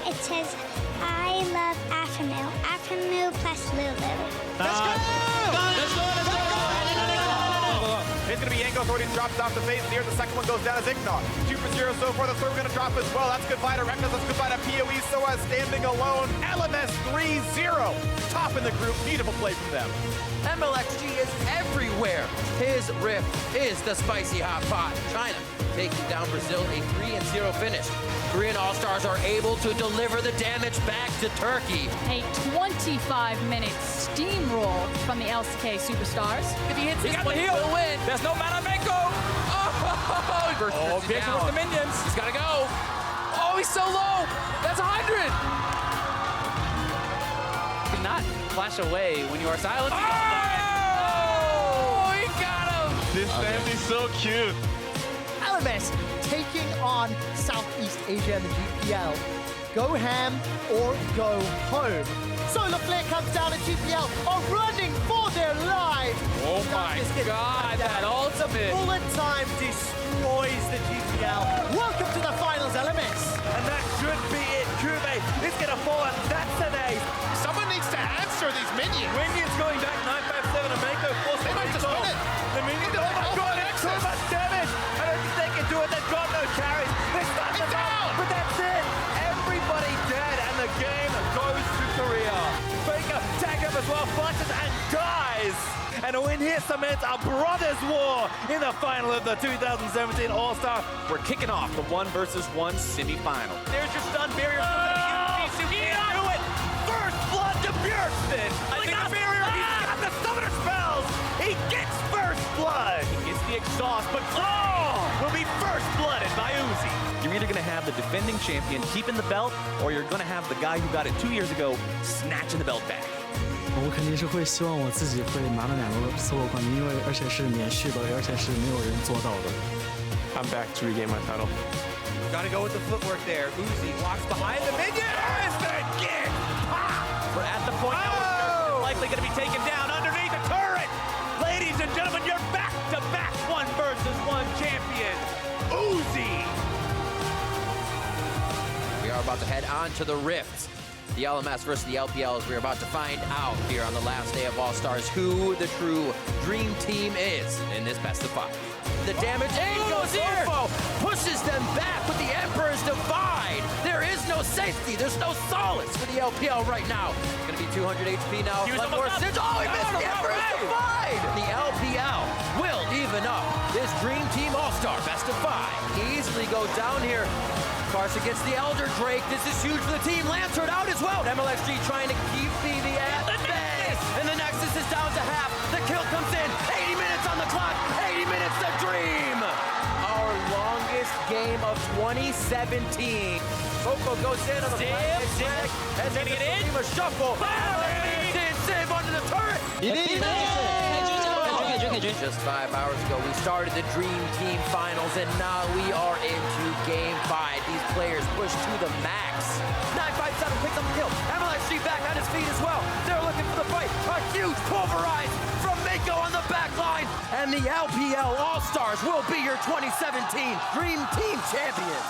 It says, I love Aphromoo. Aphromoo plus Lulu. Let's go! It's going to be Yanko already dropped off the phase here. The second one goes down as Ignar. 2 for 0 so far. The third going to drop as well. That's goodbye to Reckless. That's goodbye to PoE. Soa standing alone. LMS 3-0. Top in the group. Beautiful play from them. Mlxg is everywhere. His riff is the spicy hot pot. China taking down Brazil, a 3-0 finish. Korean All-Stars are able to deliver the damage back to Turkey. A 25-minute steamroll from the LCK Superstars. If he hits this one, he'll win. There's no mana, Meiko. Oh, big with the minions. He's got to go. Oh, he's so low. That's 100. Do not flash away when you are silent. Oh, he got him. This stand is so cute. LMS taking on Southeast Asia and the GPL. Go ham or go home. Solar Flare comes down and GPL are running for their lives. Oh my God, that ultimate. Bullet time destroys the GPL. Welcome to the finals, LMS. And that should be it. Juve is going to fall, and that's an ace. Someone needs to answer these minions. Minions going back 957 and Meiko forced they might just win it. The minions, oh my God, so much damage. I don't think they can do it. They've got no carries. They're starting down, but that's it. Everybody dead, and the game goes to Korea. FLICKR tagged up as well, flashes and dies. And a win here cements a brothers' war in the final of the 2017 All-Star. We're kicking off the 1 versus 1 semi-final. There's your stun barrier. He can't do it. First blood to Björkson. I think the barrier. He's got the summoner spells. He gets first blood. He gets the exhaust, but will be first blooded by Uzi. You're either going to have the defending champion keeping the belt, or you're going to have the guy who got it 2 years ago snatching the belt back. 我肯定是会希望我自己会拿到2个 solo 冠军，因为而且是连续的，而且是没有人做到的。I'm back to regain my title. Gotta go with the footwork there. Uzi walks behind the minion. There's the kick. We're at the point now where Skirmishes is likely going to be taken down underneath the turret. Ladies and gentlemen, you're back-to-back 1 versus 1 champion, Uzi. We are about to head on to the Rift. The LMS versus the LPL, as we're about to find out here on the last day of All-Stars who the true dream team is in this best of 5. The damage goes FoFo, pushes them back with the Emperor's Divide. There is no safety, there's no solace for the LPL right now. Gonna be 200 HP now. He missed the Emperor's Divide! The LPL will even up this dream team All-Star best of 5. Easily go down here. Karsa gets the Elder Drake. This is huge for the team. Lantern out as well. Mlxg trying to keep Bebe at bay. And the Nexus is down to half. The kill comes in. 80 minutes on the clock. 80 minutes to dream. Our longest game of 2017. FoFo goes in on the right track. As they get in. A shuffle. Save under the turret. Just 5 hours ago, we started the Dream Team Finals, and now we are into Game 5. These players push to the max. 957 picks up the kill. Mlxg back on his feet as well. They're looking for the fight. A huge pulverize from Meiko on the back line. And the LPL All-Stars will be your 2017 Dream Team champions.